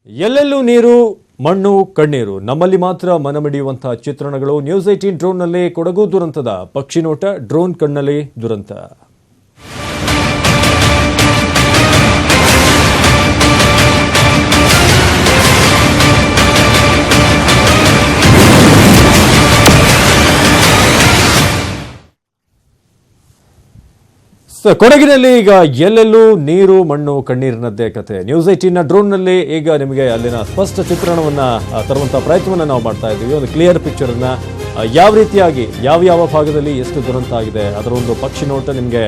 ಎಲ್ಲೆಲ್ಲೂ ನೀರು ಮಣ್ಣು ಕಣ್ಣೀರು ನಮ್ಮಲ್ಲಿ ಮಾತ್ರ ಮನಮಿಡಿಯುವಂತಹ ಚಿತ್ರಣಗಳು ನ್ಯೂಸ್ 18 ಡ್ರೋನ್ನಲ್ಲಿ ಕೊಡಗು ದುರಂತದ ಪಕ್ಷಿ ನೋಟ ಡ್ರೋನ್ ಕಣ್ಣಲ್ಲಿ ದುರಂತ. ಕೊಡಗಿನಲ್ಲಿ ಈಗ ಎಲ್ಲೆಲ್ಲೂ ನೀರು ಮಣ್ಣು ಕಣ್ಣೀರಿನದ್ದೇ ಕತೆ. ನ್ಯೂಸ್ 18 ಡ್ರೋನ್ನಲ್ಲಿ ಈಗ ನಿಮಗೆ ಅಲ್ಲಿನ ಸ್ಪಷ್ಟ ಚಿತ್ರಣವನ್ನ ತರುವಂತಹ ಪ್ರಯತ್ನವನ್ನ ನಾವು ಮಾಡ್ತಾ ಇದ್ದೀವಿ. ಒಂದು ಕ್ಲಿಯರ್ ಪಿಕ್ಚರ್ ಅನ್ನ ಯಾವ ರೀತಿಯಾಗಿ ಯಾವ ಭಾಗದಲ್ಲಿ ಎಷ್ಟು ದುರಂತ ಆಗಿದೆ ಅದರ ಒಂದು ಪಕ್ಷಿ ನೋಟ ನಿಮಗೆ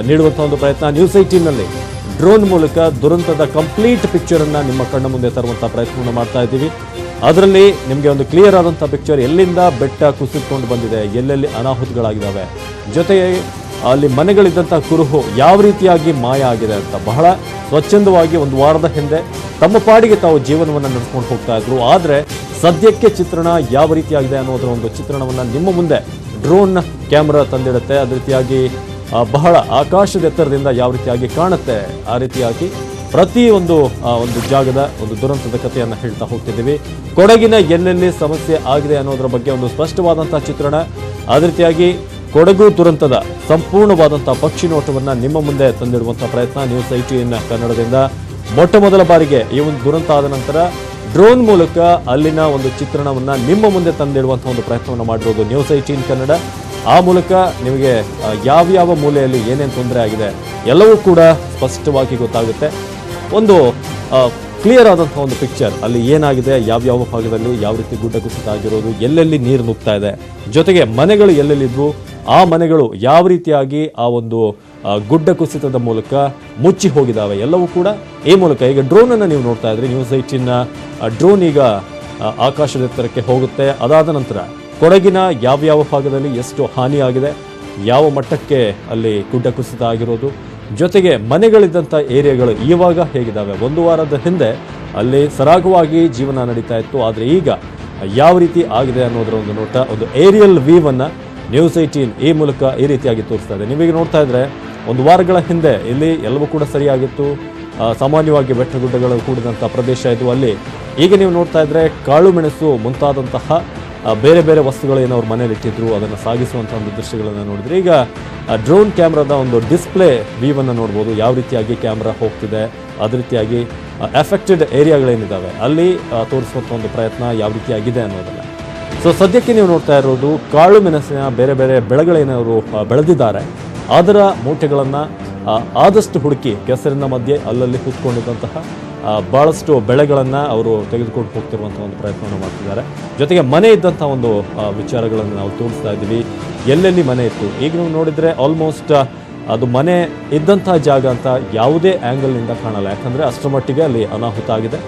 ನೀಡುವಂತಹ ಒಂದು ಪ್ರಯತ್ನ ನ್ಯೂಸ್ 18 ನಲ್ಲಿ ಡ್ರೋನ್ ಮೂಲಕ ದುರಂತದ ಕಂಪ್ಲೀಟ್ ಪಿಕ್ಚರ್ ಅನ್ನ ನಿಮ್ಮ ಕಣ್ಣ ಮುಂದೆ ತರುವಂತಹ ಪ್ರಯತ್ನವನ್ನು ಮಾಡ್ತಾ ಇದ್ದೀವಿ. ಅದರಲ್ಲಿ ನಿಮಗೆ ಒಂದು ಕ್ಲಿಯರ್ ಆದಂತಹ ಪಿಕ್ಚರ್, ಎಲ್ಲಿಂದ ಬೆಟ್ಟ ಕುಸಿದುಕೊಂಡು ಬಂದಿದೆ, ಎಲ್ಲೆಲ್ಲಿ ಅನಾಹುತಗಳಾಗಿದ್ದಾವೆ, ಜೊತೆಗೆ ಅಲ್ಲಿ ಮನೆಗಳಿದ್ದಂತಹ ಕುರುಹು ಯಾವ ರೀತಿಯಾಗಿ ಮಾಯ ಆಗಿದೆ ಅಂತ ಬಹಳ ಸ್ವಚ್ಛಂದವಾಗಿ ಒಂದು ವಾರದ ಹಿಂದೆ ತಮ್ಮ ಪಾಡಿಗೆ ತಾವು ಜೀವನವನ್ನು ನಡೆಸ್ಕೊಂಡು ಹೋಗ್ತಾ ಇದ್ರು. ಆದರೆ ಸದ್ಯಕ್ಕೆ ಚಿತ್ರಣ ಯಾವ ರೀತಿಯಾಗಿದೆ ಅನ್ನೋದರ ಒಂದು ಚಿತ್ರಣವನ್ನು ನಿಮ್ಮ ಮುಂದೆ ಡ್ರೋನ್ ಕ್ಯಾಮ್ರಾ ತಂದಿಡುತ್ತೆ. ಅದೇ ರೀತಿಯಾಗಿ ಬಹಳ ಆಕಾಶದ ಎತ್ತರದಿಂದ ಯಾವ ರೀತಿಯಾಗಿ ಕಾಣುತ್ತೆ ಆ ರೀತಿಯಾಗಿ ಪ್ರತಿ ಒಂದು ಜಾಗದ ಒಂದು ದುರಂತದ ಕಥೆಯನ್ನು ಹೇಳ್ತಾ ಹೋಗ್ತಿದ್ದೀವಿ. ಕೊಡಗಿನ ಎಲ್ಲೆಲ್ಲಿ ಸಮಸ್ಯೆ ಆಗಿದೆ ಅನ್ನೋದರ ಬಗ್ಗೆ ಒಂದು ಸ್ಪಷ್ಟವಾದಂತಹ ಚಿತ್ರಣ, ಅದೇ ರೀತಿಯಾಗಿ ಕೊಡಗು ದುರಂತದ ಸಂಪೂರ್ಣವಾದಂತಹ ಪಕ್ಷಿ ನೋಟವನ್ನು ನಿಮ್ಮ ಮುಂದೆ ತಂದಿಡುವಂತಹ ಪ್ರಯತ್ನ ನ್ಯೂಸ್ 18 ಕನ್ನಡದಿಂದ ಮೊಟ್ಟ ಮೊದಲ ಬಾರಿಗೆ ಈ ಒಂದು ದುರಂತ ಆದ ನಂತರ ಡ್ರೋನ್ ಮೂಲಕ ಅಲ್ಲಿನ ಒಂದು ಚಿತ್ರಣವನ್ನು ನಿಮ್ಮ ಮುಂದೆ ತಂದಿಡುವಂತಹ ಒಂದು ಪ್ರಯತ್ನವನ್ನು ಮಾಡಿರೋದು ನ್ಯೂಸ್ 18 ಕನ್ನಡ. ಆ ಮೂಲಕ ನಿಮಗೆ ಯಾವ ಮೂಲೆಯಲ್ಲಿ ಏನೇನು ತೊಂದರೆ ಆಗಿದೆ ಎಲ್ಲವೂ ಕೂಡ ಸ್ಪಷ್ಟವಾಗಿ ಗೊತ್ತಾಗುತ್ತೆ. ಒಂದು ಕ್ಲಿಯರ್ ಆದಂತಹ ಒಂದು ಪಿಕ್ಚರ್, ಅಲ್ಲಿ ಏನಾಗಿದೆ, ಯಾವ ಭಾಗದಲ್ಲಿ ಯಾವ ರೀತಿ ಗುಡ್ಡ ಕುಸಿತ ಆಗಿರೋದು, ಎಲ್ಲೆಲ್ಲಿ ನೀರು ನುಗ್ತಾ ಇದೆ, ಜೊತೆಗೆ ಮನೆಗಳು ಎಲ್ಲೆಲ್ಲಿದ್ವು, ಆ ಮನೆಗಳು ಯಾವ ರೀತಿಯಾಗಿ ಆ ಒಂದು ಗುಡ್ಡ ಕುಸಿತದ ಮೂಲಕ ಮುಚ್ಚಿ ಹೋಗಿದ್ದಾವೆ, ಎಲ್ಲವೂ ಕೂಡ ಈ ಮೂಲಕ ಈಗ ಡ್ರೋನ್ ಅನ್ನು ನೀವು ನೋಡ್ತಾ ಇದ್ರಿ. ನ್ಯೂಸ್ 18 ಡ್ರೋನ್ ಈಗ ಆಕಾಶದ ಎತ್ತರಕ್ಕೆ ಹೋಗುತ್ತೆ. ಅದಾದ ನಂತರ ಕೊಡಗಿನ ಯಾವ ಭಾಗದಲ್ಲಿ ಎಷ್ಟು ಹಾನಿಯಾಗಿದೆ, ಯಾವ ಮಟ್ಟಕ್ಕೆ ಅಲ್ಲಿ ಗುಡ್ಡ ಕುಸಿತ ಆಗಿರೋದು, ಜೊತೆಗೆ ಮನೆಗಳಿದ್ದಂಥ ಏರಿಯಾಗಳು ಇವಾಗ ಹೇಗಿದ್ದಾವೆ. ಒಂದು ವಾರದ ಹಿಂದೆ ಅಲ್ಲಿ ಸರಾಗವಾಗಿ ಜೀವನ ನಡೀತಾ ಇತ್ತು, ಆದರೆ ಈಗ ಯಾವ ರೀತಿ ಆಗಿದೆ ಅನ್ನೋದರ ಒಂದು ನೋಟ, ಒಂದು ಏರಿಯಲ್ ವ್ಯೂವನ್ನು ನ್ಯೂಸ್ 18 ಈ ಮೂಲಕ ಈ ರೀತಿಯಾಗಿ ತೋರಿಸ್ತಾ ಇದೆ. ನೀವೀಗ ನೋಡ್ತಾ ಇದ್ರೆ ಒಂದು ವಾರಗಳ ಹಿಂದೆ ಇಲ್ಲಿ ಎಲ್ಲವೂ ಕೂಡ ಸರಿಯಾಗಿತ್ತು, ಸಾಮಾನ್ಯವಾಗಿ ಬೆಟ್ಟಗುಡ್ಡಗಳು ಕೂಡಿದಂಥ ಪ್ರದೇಶ ಇದು. ಅಲ್ಲಿ ಈಗ ನೀವು ನೋಡ್ತಾ ಇದ್ರೆ ಕಾಳು ಮೆಣಸು ಮುಂತಾದಂತಹ ಬೇರೆ ವಸ್ತುಗಳು ಏನೋ ಅವ್ರ ಮನೇಲಿ ಇಟ್ಟಿದ್ರು ಅದನ್ನು ಸಾಗಿಸುವಂಥ ಒಂದು ದೃಶ್ಯಗಳನ್ನು ನೋಡಿದ್ರೆ ಈಗ ಡ್ರೋನ್ ಕ್ಯಾಮ್ರಾದ ಒಂದು ಡಿಸ್ಪ್ಲೇ ವ್ಯೂವನ್ನು ನೋಡ್ಬೋದು, ಯಾವ ರೀತಿಯಾಗಿ ಕ್ಯಾಮ್ರಾ ಹೋಗ್ತಿದೆ, ಅದೇ ರೀತಿಯಾಗಿ ಎಫೆಕ್ಟೆಡ್ ಏರಿಯಾಗಳೇನಿದ್ದಾವೆ ಅಲ್ಲಿ ತೋರಿಸುವಂಥ ಒಂದು ಪ್ರಯತ್ನ ಯಾವ ರೀತಿಯಾಗಿದೆ ಅನ್ನೋದನ್ನು. ಸೊ ಸದ್ಯಕ್ಕೆ ನೀವು ನೋಡ್ತಾ ಇರೋದು ಕಾಳು ಮೆಣಸಿನ ಬೇರೆ ಬೆಳೆಗಳೇನವರು ಬೆಳೆದಿದ್ದಾರೆ ಅದರ ಮೂಟೆಗಳನ್ನು ಆದಷ್ಟು ಹುಡುಕಿ ಕೆಸರಿನ ಮಧ್ಯೆ ಅಲ್ಲಲ್ಲಿ ಕೂತ್ಕೊಂಡಿದ್ದಂತಹ ಭಾಳಷ್ಟು ಬೆಳೆಗಳನ್ನು ಅವರು ತೆಗೆದುಕೊಂಡು ಹೋಗ್ತಿರುವಂಥ ಒಂದು ಪ್ರಯತ್ನವನ್ನು ಮಾಡ್ತಿದ್ದಾರೆ. ಜೊತೆಗೆ ಮನೆ ಇದ್ದಂಥ ಒಂದು ವಿಚಾರಗಳನ್ನು ನಾವು ತೋರಿಸ್ತಾ ಇದ್ದೀವಿ, ಎಲ್ಲೆಲ್ಲಿ ಮನೆ ಇತ್ತು. ಈಗ ನೀವು ನೋಡಿದರೆ ಆಲ್ಮೋಸ್ಟ್ ಅದು ಮನೆ ಇದ್ದಂಥ ಜಾಗ ಅಂತ ಯಾವುದೇ ಆ್ಯಂಗಲ್ನಿಂದ ಕಾಣಲ್ಲ, ಯಾಕಂದರೆ ಅಷ್ಟರ ಮಟ್ಟಿಗೆ ಅಲ್ಲಿ ಅನಾಹುತ ಆಗಿದೆ.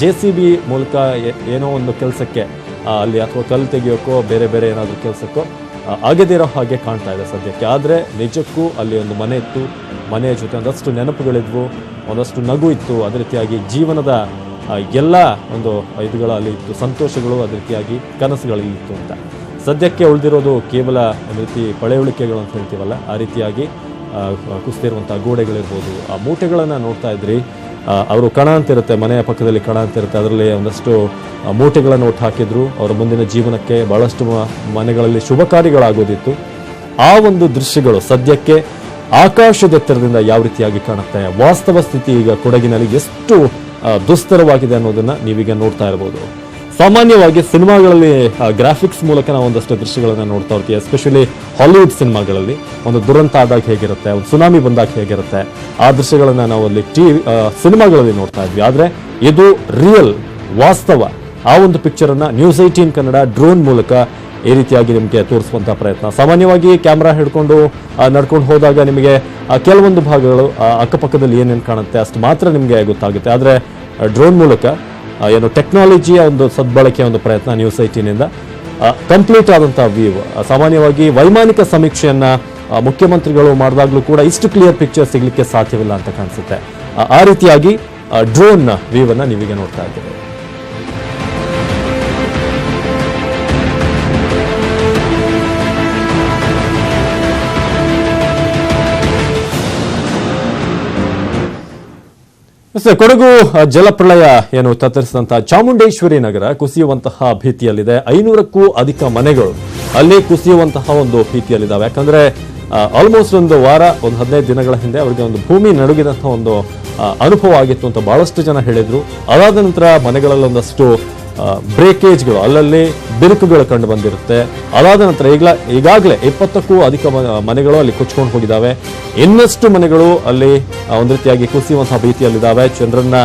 JCB ಮೂಲಕ ಏನೋ ಒಂದು ಕೆಲಸಕ್ಕೆ ಅಲ್ಲಿ ಅಥವಾ ಕಲ್ಲು ತೆಗೆಯೋಕ್ಕೋ ಬೇರೆ ಏನಾದರೂ ಕೆಲಸಕ್ಕೋ ಆಗದಿರೋ ಹಾಗೆ ಕಾಣ್ತಾ ಇದೆ ಸದ್ಯಕ್ಕೆ. ಆದರೆ ನಿಜಕ್ಕೂ ಅಲ್ಲಿ ಒಂದು ಮನೆ ಇತ್ತು, ಮನೆಯ ಜೊತೆ ಒಂದಷ್ಟು ನೆನಪುಗಳಿದ್ವು, ಒಂದಷ್ಟು ನಗು ಇತ್ತು, ಅದೇ ರೀತಿಯಾಗಿ ಜೀವನದ ಎಲ್ಲ ಒಂದು ಇದುಗಳು ಅಲ್ಲಿ ಇತ್ತು, ಸಂತೋಷಗಳು, ಅದೇ ರೀತಿಯಾಗಿ ಕನಸುಗಳಲ್ಲಿ ಇತ್ತು ಅಂತ. ಸದ್ಯಕ್ಕೆ ಉಳಿದಿರೋದು ಕೇವಲ ಒಂದು ರೀತಿ ಪಳೆಯುಳಿಕೆಗಳು ಅಂತ ಹೇಳ್ತೀವಲ್ಲ, ಆ ರೀತಿಯಾಗಿ ಕುಸಿದಿರುವಂಥ ಗೋಡೆಗಳಿರ್ಬೋದು. ಆ ಮೂಟೆಗಳನ್ನು ನೋಡ್ತಾ ಇದ್ರಿ, ಅವರು ಕಣ ಅಂತಿರುತ್ತೆ, ಮನೆಯ ಪಕ್ಕದಲ್ಲಿ ಕಣ ಅಂತಿರುತ್ತೆ, ಅದರಲ್ಲಿ ಒಂದಷ್ಟು ಮೂಟೆಗಳನ್ನು ಒಟ್ಟು ಹಾಕಿದ್ರು. ಅವರ ಮುಂದಿನ ಜೀವನಕ್ಕೆ ಭಾಳಷ್ಟು ಮನೆಗಳಲ್ಲಿ ಶುಭ ಕಾರ್ಯಗಳಾಗೋದಿತ್ತು. ಆ ಒಂದು ದೃಶ್ಯಗಳು ಸದ್ಯಕ್ಕೆ ಆಕಾಶದ ಎತ್ತರದಿಂದ ಯಾವ ರೀತಿಯಾಗಿ ಕಾಣುತ್ತೆ, ವಾಸ್ತವ ಸ್ಥಿತಿ ಈಗ ಕೊಡಗಿನಲ್ಲಿ ಎಷ್ಟು ದುಸ್ತರವಾಗಿದೆ ಅನ್ನೋದನ್ನು ನೀವೀಗ ನೋಡ್ತಾ ಇರ್ಬೋದು. ಸಾಮಾನ್ಯವಾಗಿ ಸಿನಿಮಾಗಳಲ್ಲಿ ಗ್ರಾಫಿಕ್ಸ್ ಮೂಲಕ ನಾವು ಒಂದಷ್ಟು ದೃಶ್ಯಗಳನ್ನು ನೋಡ್ತಾ ಇರ್ತೀವಿ, ಎಸ್ಪೆಷಲಿ ಹಾಲಿವುಡ್ ಸಿನಿಮಾಗಳಲ್ಲಿ ಒಂದು ದುರಂತ ಆದಾಗ ಹೇಗಿರುತ್ತೆ, ಒಂದು ಸುನಾಮಿ ಬಂದಾಗ ಹೇಗಿರುತ್ತೆ, ಆ ದೃಶ್ಯಗಳನ್ನು ನಾವು ಅಲ್ಲಿ ಸಿನಿಮಾಗಳಲ್ಲಿ ನೋಡ್ತಾ ಇದ್ವಿ. ಆದರೆ ಇದು ರಿಯಲ್, ವಾಸ್ತವ. ಆ ಒಂದು ಪಿಕ್ಚರನ್ನು ನ್ಯೂಸ್ 18 ಕನ್ನಡ ಡ್ರೋನ್ ಮೂಲಕ ಈ ರೀತಿಯಾಗಿ ನಿಮಗೆ ತೋರಿಸುವಂಥ ಪ್ರಯತ್ನ. ಸಾಮಾನ್ಯವಾಗಿ ಕ್ಯಾಮ್ರಾ ಹಿಡ್ಕೊಂಡು ನಡ್ಕೊಂಡು ಹೋದಾಗ ನಿಮಗೆ ಕೆಲವೊಂದು ಭಾಗಗಳು ಅಕ್ಕಪಕ್ಕದಲ್ಲಿ ಏನೇನು ಕಾಣುತ್ತೆ ಅಷ್ಟು ಮಾತ್ರ ನಿಮಗೆ ಗೊತ್ತಾಗುತ್ತೆ. ಆದರೆ ಡ್ರೋನ್ ಮೂಲಕ ಏನು ಟೆಕ್ನಾಲಜಿಯ ಒಂದು ಸದ್ಬಳಕೆಯ ಒಂದು ಪ್ರಯತ್ನ ನ್ಯೂಸ್ 18 ಕಂಪ್ಲೀಟ್ ಆದಂಥ ವ್ಯೂ. ಸಾಮಾನ್ಯವಾಗಿ ವೈಮಾನಿಕ ಸಮೀಕ್ಷೆಯನ್ನು ಮುಖ್ಯಮಂತ್ರಿಗಳು ಮಾಡಿದಾಗಲೂ ಕೂಡ ಇಷ್ಟು ಕ್ಲಿಯರ್ ಪಿಕ್ಚರ್ ಸಿಗಲಿಕ್ಕೆ ಸಾಧ್ಯವಿಲ್ಲ ಅಂತ ಕಾಣಿಸುತ್ತೆ. ಆ ರೀತಿಯಾಗಿ ಡ್ರೋನ್ ವ್ಯೂವನ್ನು ನೀವೀಗ ನೋಡ್ತಾ ಇದ್ದೀರಿ. ಕೊಡಗು ಜಲಪ್ರಳಯ ಏನು ತತ್ತರಿಸಿದಂತಹ ಚಾಮುಂಡೇಶ್ವರಿ ನಗರ ಕುಸಿಯುವಂತಹ ಭೀತಿಯಲ್ಲಿದೆ. 500ಕ್ಕೂ ಅಧಿಕ ಮನೆಗಳು ಅಲ್ಲಿ ಕುಸಿಯುವಂತಹ ಒಂದು ಭೀತಿಯಲ್ಲಿದ್ದಾವೆ. ಯಾಕಂದ್ರೆ ಆಲ್ಮೋಸ್ಟ್ ಒಂದು ವಾರ, ಒಂದು 15 ದಿನಗಳ ಹಿಂದೆ ಅವರಿಗೆ ಒಂದು ಭೂಮಿ ನಡುಗಿದಂತಹ ಒಂದು ಅನುಭವ ಆಗಿತ್ತು ಅಂತ ಬಹಳಷ್ಟು ಜನ ಹೇಳಿದ್ರು. ಅದಾದ ನಂತರ ಮನೆಗಳಲ್ಲಿ ಒಂದಷ್ಟು ಬ್ರೇಕೇಜ್ಗಳು, ಅಲ್ಲಲ್ಲಿ ಬಿರುಕುಗಳು ಕಂಡು ಬಂದಿರುತ್ತೆ. ಅದಾದ ನಂತರ ಈಗಾಗಲೇ 20ಕ್ಕೂ ಅಧಿಕ ಮನೆಗಳು ಅಲ್ಲಿ ಕೊಚ್ಕೊಂಡು ಹೋಗಿದ್ದಾವೆ. ಇನ್ನಷ್ಟು ಮನೆಗಳು ಅಲ್ಲಿ ಒಂದು ರೀತಿಯಾಗಿ ಕುಸಿಯುವಂತಹ ಭೀತಿಯಲ್ಲಿದ್ದಾವೆ. ಜನರನ್ನ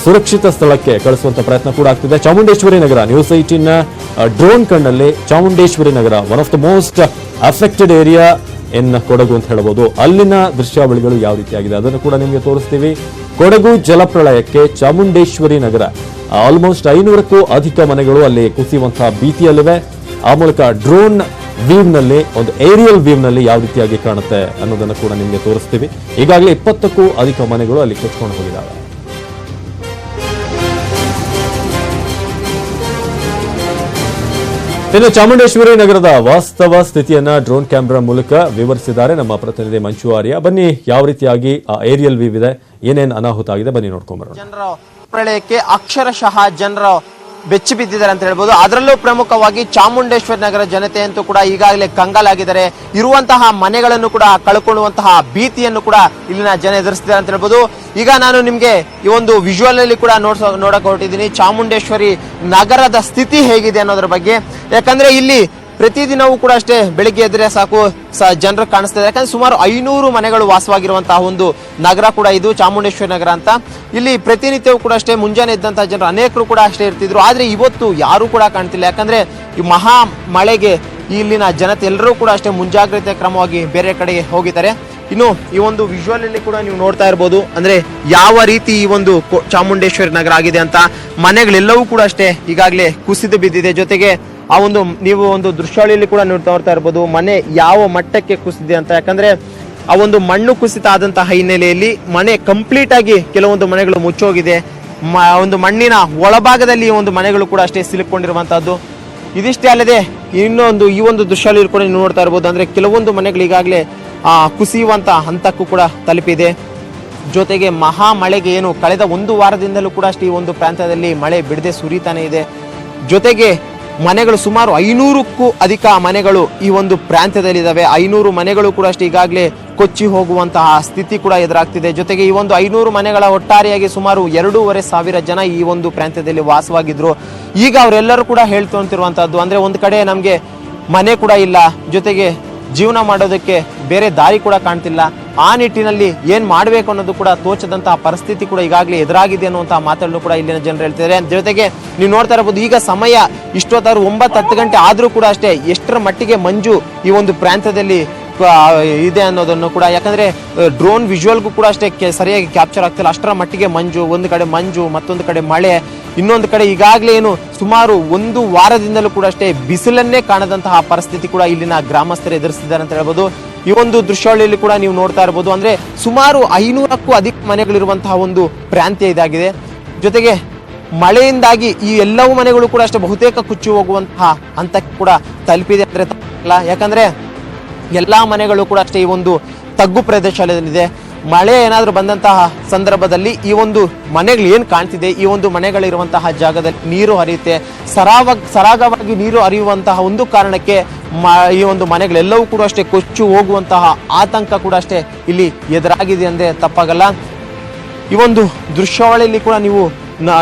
ಸುರಕ್ಷಿತ ಸ್ಥಳಕ್ಕೆ ಕಳಿಸುವಂತ ಪ್ರಯತ್ನ ಕೂಡ ಆಗ್ತಿದೆ. ಚಾಮುಂಡೇಶ್ವರಿ ನಗರ, ನ್ಯೂಸ್ 18ನ ಡ್ರೋನ್ ಕಣ್ಣಲ್ಲಿ Chamundeshwari Nagar one of the most affected area in Kodagu ಅಂತ ಹೇಳಬಹುದು. ಅಲ್ಲಿನ ದೃಶ್ಯಾವಳಿಗಳು ಯಾವ ರೀತಿಯಾಗಿದೆ ಅದನ್ನು ಕೂಡ ನಿಮಗೆ ತೋರಿಸ್ತೀವಿ. ಕೊಡಗು ಜಲಪ್ರಳಯಕ್ಕೆ ಚಾಮುಂಡೇಶ್ವರಿ ನಗರ ಆಲ್ಮೋಸ್ಟ್ 500ಕ್ಕೂ ಅಧಿಕ ಮನೆಗಳು ಅಲ್ಲಿ ಕುಸಿಯುವಂತಹ ಭೀತಿಯಲ್ಲಿವೆ. ಆ ಮೂಲಕ ಡ್ರೋನ್ ವ್ಯೂ ನಲ್ಲಿ, ಒಂದು ಏರಿಯಲ್ ವ್ಯೂ ನಲ್ಲಿ ಯಾವ ರೀತಿಯಾಗಿ ಕಾಣುತ್ತೆ ಅನ್ನೋದನ್ನು ಕೂಡ ನಿಮಗೆ ತೋರಿಸ್ತೀವಿ. ಈಗಾಗಲೇ 20ಕ್ಕೂ ಅಧಿಕ ಮನೆಗಳು ಅಲ್ಲಿ ಕೊಚ್ಕೊಂಡು ಹೋಗಿದ್ದಾವೆ. ಇನ್ನು ಚಾಮುಂಡೇಶ್ವರಿ ನಗರದ ವಾಸ್ತವ ಸ್ಥಿತಿಯನ್ನ ಡ್ರೋನ್ ಕ್ಯಾಮೆರಾ ಮೂಲಕ ವಿವರಿಸಿದ್ದಾರೆ ನಮ್ಮ ಪ್ರತಿನಿಧಿ ಮಂಚು ಆರ್ಯ. ಬನ್ನಿ, ಯಾವ ರೀತಿಯಾಗಿ ಆ ಏರಿಯಲ್ ವ್ಯೂ ಇದೆ, ಏನೇನು ಅನಾಹುತ ಆಗಿದೆ, ಬನ್ನಿ ನೋಡ್ಕೊಂಡ್ಬರೋಣ. ಜನರ ಪ್ರಳಯಕ್ಕೆ ಅಕ್ಷರಶಃ ಜನರು ಬೆಚ್ಚಿ ಬಿದ್ದಿದ್ದಾರೆ ಅಂತ ಹೇಳ್ಬೋದು. ಅದರಲ್ಲೂ ಪ್ರಮುಖವಾಗಿ ಚಾಮುಂಡೇಶ್ವರಿ ನಗರ ಜನತೆ ಅಂತೂ ಕೂಡ ಈಗಾಗಲೇ ಕಂಗಾಲಾಗಿದ್ದಾರೆ. ಇರುವಂತಹ ಮನೆಗಳನ್ನು ಕೂಡ ಕಳ್ಕೊಳ್ಳುವಂತಹ ಭೀತಿಯನ್ನು ಕೂಡ ಇಲ್ಲಿನ ಜನ ಎದುರಿಸ್ತಿದ್ದಾರೆ ಅಂತ ಹೇಳ್ಬೋದು. ಈಗ ನಾನು ನಿಮ್ಗೆ ಈ ಒಂದು ವಿಜುವಲ್ ಅಲ್ಲಿ ಕೂಡ ನೋಡಕ್ ಹೊರಟಿದ್ದೀನಿ ಚಾಮುಂಡೇಶ್ವರಿ ನಗರದ ಸ್ಥಿತಿ ಹೇಗಿದೆ ಅನ್ನೋದ್ರ ಬಗ್ಗೆ. ಯಾಕಂದ್ರೆ ಇಲ್ಲಿ ಪ್ರತಿದಿನವೂ ಕೂಡ ಅಷ್ಟೇ ಬೆಳಿಗ್ಗೆ ಎದ್ರೆ ಸಾಕು ಜನರು ಕಾಣಿಸ್ತಾ ಇದೆ. ಯಾಕಂದ್ರೆ ಸುಮಾರು 500 ಮನೆಗಳು ವಾಸವಾಗಿರುವಂತಹ ಒಂದು ನಗರ ಕೂಡ ಇದು ಚಾಮುಂಡೇಶ್ವರಿ ನಗರ ಅಂತ. ಇಲ್ಲಿ ಪ್ರತಿನಿತ್ಯವೂ ಕೂಡ ಅಷ್ಟೇ ಮುಂಜಾನೆ ಇದ್ದಂತಹ ಜನರು ಅನೇಕರು ಕೂಡ ಅಷ್ಟೇ ಇರ್ತಿದ್ರು. ಆದ್ರೆ ಇವತ್ತು ಯಾರು ಕೂಡ ಕಾಣ್ತಿಲ್ಲ. ಯಾಕಂದ್ರೆ ಈ ಮಹಾ ಮಳೆಗೆ ಇಲ್ಲಿನ ಜನತೆ ಎಲ್ಲರೂ ಕೂಡ ಅಷ್ಟೇ ಮುಂಜಾಗ್ರತೆ ಕ್ರಮವಾಗಿ ಬೇರೆ ಕಡೆಗೆ ಹೋಗಿದ್ದಾರೆ. ಇನ್ನು ಈ ಒಂದು ವಿಜುವಲ್ ಅಲ್ಲಿ ಕೂಡ ನೀವು ನೋಡ್ತಾ ಇರಬಹುದು, ಅಂದ್ರೆ ಯಾವ ರೀತಿ ಈ ಒಂದು ಚಾಮುಂಡೇಶ್ವರಿ ನಗರ ಆಗಿದೆ ಅಂತ. ಮನೆಗಳೆಲ್ಲವೂ ಕೂಡ ಅಷ್ಟೇ ಈಗಾಗಲೇ ಕುಸಿದು ಬಿದ್ದಿದೆ. ಜೊತೆಗೆ ಆ ಒಂದು ನೀವು ಒಂದು ದೃಶ್ಯಾವಳಿಯಲ್ಲಿ ಕೂಡ ನೋಡ್ತಾ ಇರ್ಬೋದು ಮನೆ ಯಾವ ಮಟ್ಟಕ್ಕೆ ಕುಸಿದೆ ಅಂತ. ಯಾಕಂದ್ರೆ ಆ ಒಂದು ಮಣ್ಣು ಕುಸಿತ ಆದಂತಹ ಹಿನ್ನೆಲೆಯಲ್ಲಿ ಮನೆ ಕಂಪ್ಲೀಟ್ ಆಗಿ ಕೆಲವೊಂದು ಮನೆಗಳು ಮುಚ್ಚೋಗಿದೆ. ಒಂದು ಮಣ್ಣಿನ ಒಳಭಾಗದಲ್ಲಿ ಈ ಒಂದು ಮನೆಗಳು ಕೂಡ ಅಷ್ಟೇ ಸಿಲುಕೊಂಡಿರುವಂತಹದ್ದು. ಇದಿಷ್ಟೇ ಅಲ್ಲದೆ ಇನ್ನೊಂದು ಈ ಒಂದು ದೃಶ್ಯಾವಳಿಯಲ್ಲಿ ಕೂಡ ನೀವು ನೋಡ್ತಾ ಇರ್ಬೋದು, ಅಂದ್ರೆ ಕೆಲವೊಂದು ಮನೆಗಳು ಈಗಾಗಲೇ ಕುಸಿಯುವಂತ ಹಂತಕ್ಕೂ ಕೂಡ ತಲುಪಿದೆ. ಜೊತೆಗೆ ಮಹಾ ಮಳೆಗೆ ಏನು ಕಳೆದ ಒಂದು ವಾರದಿಂದಲೂ ಕೂಡ ಅಷ್ಟೇ ಈ ಒಂದು ಪ್ರಾಂತ್ಯದಲ್ಲಿ ಮಳೆ ಬಿಡದೆ ಸುರಿತಾನೆ ಇದೆ. ಜೊತೆಗೆ ಮನೆಗಳು ಸುಮಾರು 500ಕ್ಕೂ ಅಧಿಕ ಮನೆಗಳು ಈ ಒಂದು ಪ್ರಾಂತ್ಯದಲ್ಲಿ ಇದಾವೆ. 500 ಮನೆಗಳು ಕೂಡ ಅಷ್ಟೇ ಈಗಾಗಲೇ ಕೊಚ್ಚಿ ಹೋಗುವಂತಹ ಸ್ಥಿತಿ ಕೂಡ ಎದುರಾಗ್ತಿದೆ. ಜೊತೆಗೆ ಈ ಒಂದು 500 ಮನೆಗಳ ಒಟ್ಟಾರೆಯಾಗಿ ಸುಮಾರು 2,500 ಜನ ಈ ಒಂದು ಪ್ರಾಂತ್ಯದಲ್ಲಿ ವಾಸವಾಗಿದ್ರು. ಈಗ ಅವರೆಲ್ಲರೂ ಕೂಡ ಹೇಳ್ತೊಂತಿರುವಂತಹದ್ದು ಅಂದ್ರೆ ಒಂದು ಕಡೆ ನಮ್ಗೆ ಮನೆ ಕೂಡ ಇಲ್ಲ, ಜೊತೆಗೆ ಜೀವನ ಮಾಡೋದಕ್ಕೆ ಬೇರೆ ದಾರಿ ಕೂಡ ಕಾಣ್ತಿಲ್ಲ. ಆ ನಿಟ್ಟಿನಲ್ಲಿ ಏನ್ ಮಾಡ್ಬೇಕು ಅನ್ನೋದು ಕೂಡ ತೋಚದಂತಹ ಪರಿಸ್ಥಿತಿ ಕೂಡ ಈಗಾಗಲೇ ಎದುರಾಗಿದೆ ಅನ್ನುವಂತಹ ಮಾತನ್ನು ಕೂಡ ಇಲ್ಲಿನ ಜನರು ಹೇಳ್ತಿದ್ದಾರೆ. ಜೊತೆಗೆ ನೀವು ನೋಡ್ತಾ ಇರಬಹುದು, ಈಗ ಸಮಯ ಇಷ್ಟೊತ್ತಾರು 9-10 ಗಂಟೆ ಆದ್ರೂ ಕೂಡ ಅಷ್ಟೇ ಎಷ್ಟರ ಮಟ್ಟಿಗೆ ಮಂಜು ಈ ಒಂದು ಪ್ರಾಂತ್ಯದಲ್ಲಿ ಇದೆ ಅನ್ನೋದನ್ನು ಕೂಡ, ಯಾಕಂದ್ರೆ ಡ್ರೋನ್ ವಿಜುವಲ್ಗೂ ಕೂಡ ಅಷ್ಟೇ ಸರಿಯಾಗಿ ಕ್ಯಾಪ್ಚರ್ ಆಗ್ತಿಲ್ಲ. ಅಷ್ಟರ ಮಟ್ಟಿಗೆ ಮಂಜು, ಒಂದು ಕಡೆ ಮಂಜು, ಮತ್ತೊಂದು ಕಡೆ ಮಳೆ, ಇನ್ನೊಂದು ಕಡೆ ಈಗಾಗಲೇ ಏನು ಸುಮಾರು ಒಂದು ವಾರದಿಂದಲೂ ಕೂಡ ಅಷ್ಟೇ ಬಿಸಿಲನ್ನೇ ಕಾಣದಂತಹ ಪರಿಸ್ಥಿತಿ ಕೂಡ ಇಲ್ಲಿನ ಗ್ರಾಮಸ್ಥರು ಎದುರಿಸಿದ್ದಾರೆ ಅಂತ ಹೇಳ್ಬೋದು. ಈ ಒಂದು ದೃಶ್ಯಾವಳಿಯಲ್ಲಿ ಕೂಡ ನೀವು ನೋಡ್ತಾ ಇರಬಹುದು, ಅಂದ್ರೆ ಸುಮಾರು 500ಕ್ಕೂ ಅಧಿಕ ಮನೆಗಳಿರುವಂತಹ ಒಂದು ಪ್ರಾಂತ್ಯ ಇದಾಗಿದೆ. ಜೊತೆಗೆ ಮಳೆಯಿಂದಾಗಿ ಈ ಎಲ್ಲವೂ ಮನೆಗಳು ಕೂಡ ಅಷ್ಟೇ ಬಹುತೇಕ ಕುಚ್ಚಿ ಹೋಗುವಂತಹ ಹಂತಕ್ಕೆ ಕೂಡ ತಲುಪಿದೆ ಅಂದ್ರೆ ತಪ್ಪಿಲ್ಲ. ಯಾಕಂದ್ರೆ ಎಲ್ಲಾ ಮನೆಗಳು ಕೂಡ ಅಷ್ಟೇ ಈ ಒಂದು ತಗ್ಗು ಪ್ರದೇಶದಲ್ಲಿದೆ. ಮಳೆ ಏನಾದರೂ ಬಂದಂತಹ ಸಂದರ್ಭದಲ್ಲಿ ಈ ಒಂದು ಮನೆಗಳು ಏನ್ ಕಾಣ್ತಿದೆ, ಈ ಒಂದು ಮನೆಗಳಿರುವಂತಹ ಜಾಗದಲ್ಲಿ ನೀರು ಹರಿಯುತ್ತೆ. ಸರಾಗವಾಗಿ ನೀರು ಹರಿಯುವಂತಹ ಒಂದು ಕಾರಣಕ್ಕೆ ಈ ಒಂದು ಮನೆಗಳೆಲ್ಲವೂ ಕೂಡ ಅಷ್ಟೇ ಕೊಚ್ಚು ಹೋಗುವಂತಹ ಆತಂಕ ಕೂಡ ಅಷ್ಟೇ ಇಲ್ಲಿ ಎದುರಾಗಿದೆ ಅಂದ್ರೆ ತಪ್ಪಾಗಲ್ಲ. ಈ ಒಂದು ದೃಶ್ಯಾವಳಿಯಲ್ಲಿ ಕೂಡ ನೀವು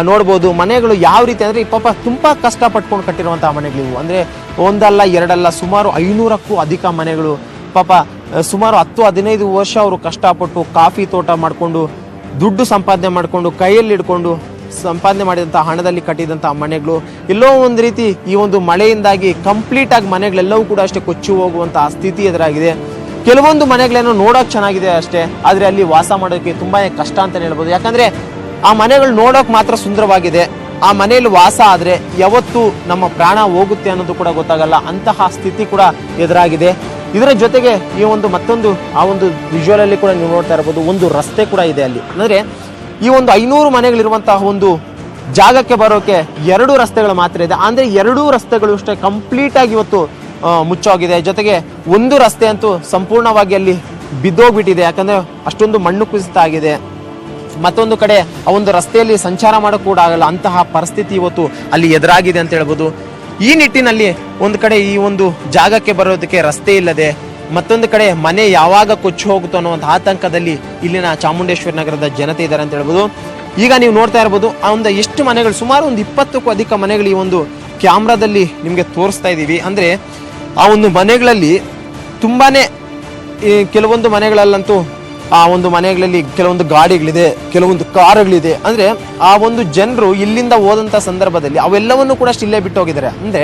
ನೋಡ್ಬೋದು ಮನೆಗಳು ಯಾವ ರೀತಿ ಅಂದ್ರೆ ಪಾಪ ತುಂಬಾ ಕಷ್ಟ ಪಟ್ಕೊಂಡು ಕಟ್ಟಿರುವಂತಹ ಮನೆಗಳಿವು. ಅಂದ್ರೆ ಒಂದಲ್ಲ ಎರಡಲ್ಲ ಸುಮಾರು 500ಕ್ಕೂ ಅಧಿಕ ಮನೆಗಳು. ಪಾಪ ಸುಮಾರು 10-15 ವರ್ಷ ಅವರು ಕಷ್ಟಪಟ್ಟು ಕಾಫಿ ತೋಟ ಮಾಡಿಕೊಂಡು ದುಡ್ಡು ಸಂಪಾದನೆ ಮಾಡಿಕೊಂಡು ಕೈಯಲ್ಲಿ ಹಿಡ್ಕೊಂಡು ಸಂಪಾದನೆ ಮಾಡಿದಂತಹ ಹಣದಲ್ಲಿ ಕಟ್ಟಿದಂತಹ ಮನೆಗಳು ಎಲ್ಲೋ ಒಂದು ರೀತಿ ಈ ಒಂದು ಮಳೆಯಿಂದಾಗಿ ಕಂಪ್ಲೀಟ್ ಆಗಿ ಮನೆಗಳೆಲ್ಲವೂ ಕೂಡ ಅಷ್ಟೇ ಕೊಚ್ಚಿ ಹೋಗುವಂತಹ ಸ್ಥಿತಿ ಎದುರಾಗಿದೆ. ಕೆಲವೊಂದು ಮನೆಗಳೇನೋ ನೋಡೋಕೆ ಚೆನ್ನಾಗಿದೆ ಅಷ್ಟೇ, ಆದ್ರೆ ಅಲ್ಲಿ ವಾಸ ಮಾಡೋಕೆ ತುಂಬಾನೇ ಕಷ್ಟ ಅಂತ ಹೇಳ್ಬೋದು. ಯಾಕಂದ್ರೆ ಆ ಮನೆಗಳು ನೋಡೋಕೆ ಮಾತ್ರ ಸುಂದರವಾಗಿದೆ, ಆ ಮನೆಯಲ್ಲಿ ವಾಸ ಆದ್ರೆ ಯಾವತ್ತು ನಮ್ಮ ಪ್ರಾಣ ಹೋಗುತ್ತೆ ಅನ್ನೋದು ಕೂಡ ಗೊತ್ತಾಗಲ್ಲ, ಅಂತಹ ಸ್ಥಿತಿ ಕೂಡ ಎದುರಾಗಿದೆ. ಇದರ ಜೊತೆಗೆ ಈ ಒಂದು ಮತ್ತೊಂದು ಆ ಒಂದು ವಿಜುವಲ್ ಅಲ್ಲಿ ಕೂಡ ನೀವು ನೋಡ್ತಾ ಇರಬಹುದು, ಒಂದು ರಸ್ತೆ ಕೂಡ ಇದೆ ಅಲ್ಲಿ. ಅಂದ್ರೆ ಈ ಒಂದು 500 ಮನೆಗಳಿರುವಂತಹ ಒಂದು ಜಾಗಕ್ಕೆ ಬರೋಕೆ 2 ರಸ್ತೆಗಳು ಮಾತ್ರ ಇದೆ. ಅಂದ್ರೆ 2 ರಸ್ತೆಗಳು ಅಷ್ಟೇ ಕಂಪ್ಲೀಟ್ ಆಗಿ ಇವತ್ತು ಮುಚ್ಚೋಗಿದೆ. ಜೊತೆಗೆ ಒಂದು ರಸ್ತೆ ಅಂತೂ ಸಂಪೂರ್ಣವಾಗಿ ಅಲ್ಲಿ ಬಿದ್ದೋಗ್ಬಿಟ್ಟಿದೆ, ಯಾಕಂದ್ರೆ ಅಷ್ಟೊಂದು ಮಣ್ಣು ಕುಸಿತ ಆಗಿದೆ. ಮತ್ತೊಂದು ಕಡೆ ಆ ಒಂದು ರಸ್ತೆಯಲ್ಲಿ ಸಂಚಾರ ಮಾಡೋಕೆ ಕೂಡ ಆಗಲ್ಲ, ಅಂತಹ ಪರಿಸ್ಥಿತಿ ಇವತ್ತು ಅಲ್ಲಿ ಎದುರಾಗಿದೆ ಅಂತ ಹೇಳ್ಬೋದು. ಈ ನಿಟ್ಟಿನಲ್ಲಿ ಒಂದು ಕಡೆ ಈ ಒಂದು ಜಾಗಕ್ಕೆ ಬರೋದಕ್ಕೆ ರಸ್ತೆ ಇಲ್ಲದೆ, ಮತ್ತೊಂದು ಕಡೆ ಮನೆ ಯಾವಾಗ ಕೊಚ್ಚಿ ಹೋಗುತ್ತೋ ಅನ್ನೋ ಆತಂಕದಲ್ಲಿ ಇಲ್ಲಿನ ಚಾಮುಂಡೇಶ್ವರಿ ನಗರದ ಜನತೆ ಇದ್ದಾರೆ ಅಂತ ಹೇಳ್ಬೋದು. ಈಗ ನೀವು ನೋಡ್ತಾ ಇರ್ಬೋದು ಆ ಒಂದು ಎಷ್ಟು ಮನೆಗಳು, ಸುಮಾರು ಒಂದು 20ಕ್ಕೂ ಅಧಿಕ ಮನೆಗಳು ಈ ಒಂದು ಕ್ಯಾಮ್ರಾದಲ್ಲಿ ನಿಮಗೆ ತೋರಿಸ್ತಾ ಇದ್ದೀವಿ. ಅಂದರೆ ಆ ಒಂದು ಮನೆಗಳಲ್ಲಿ ತುಂಬಾನೇ ಕೆಲವೊಂದು ಮನೆಗಳಲ್ಲಂತೂ ಆ ಒಂದು ಮನೆಗಳಲ್ಲಿ ಕೆಲವೊಂದು ಗಾಡಿಗಳಿದೆ, ಕೆಲವೊಂದು ಕಾರುಗಳಿದೆ. ಅಂದ್ರೆ ಆ ಒಂದು ಜನರು ಇಲ್ಲಿಂದ ಹೋದಂತ ಸಂದರ್ಭದಲ್ಲಿ ಅವೆಲ್ಲವನ್ನು ಕೂಡ ಇಲ್ಲೇ ಬಿಟ್ಟು ಹೋಗಿದ್ದಾರೆ. ಅಂದ್ರೆ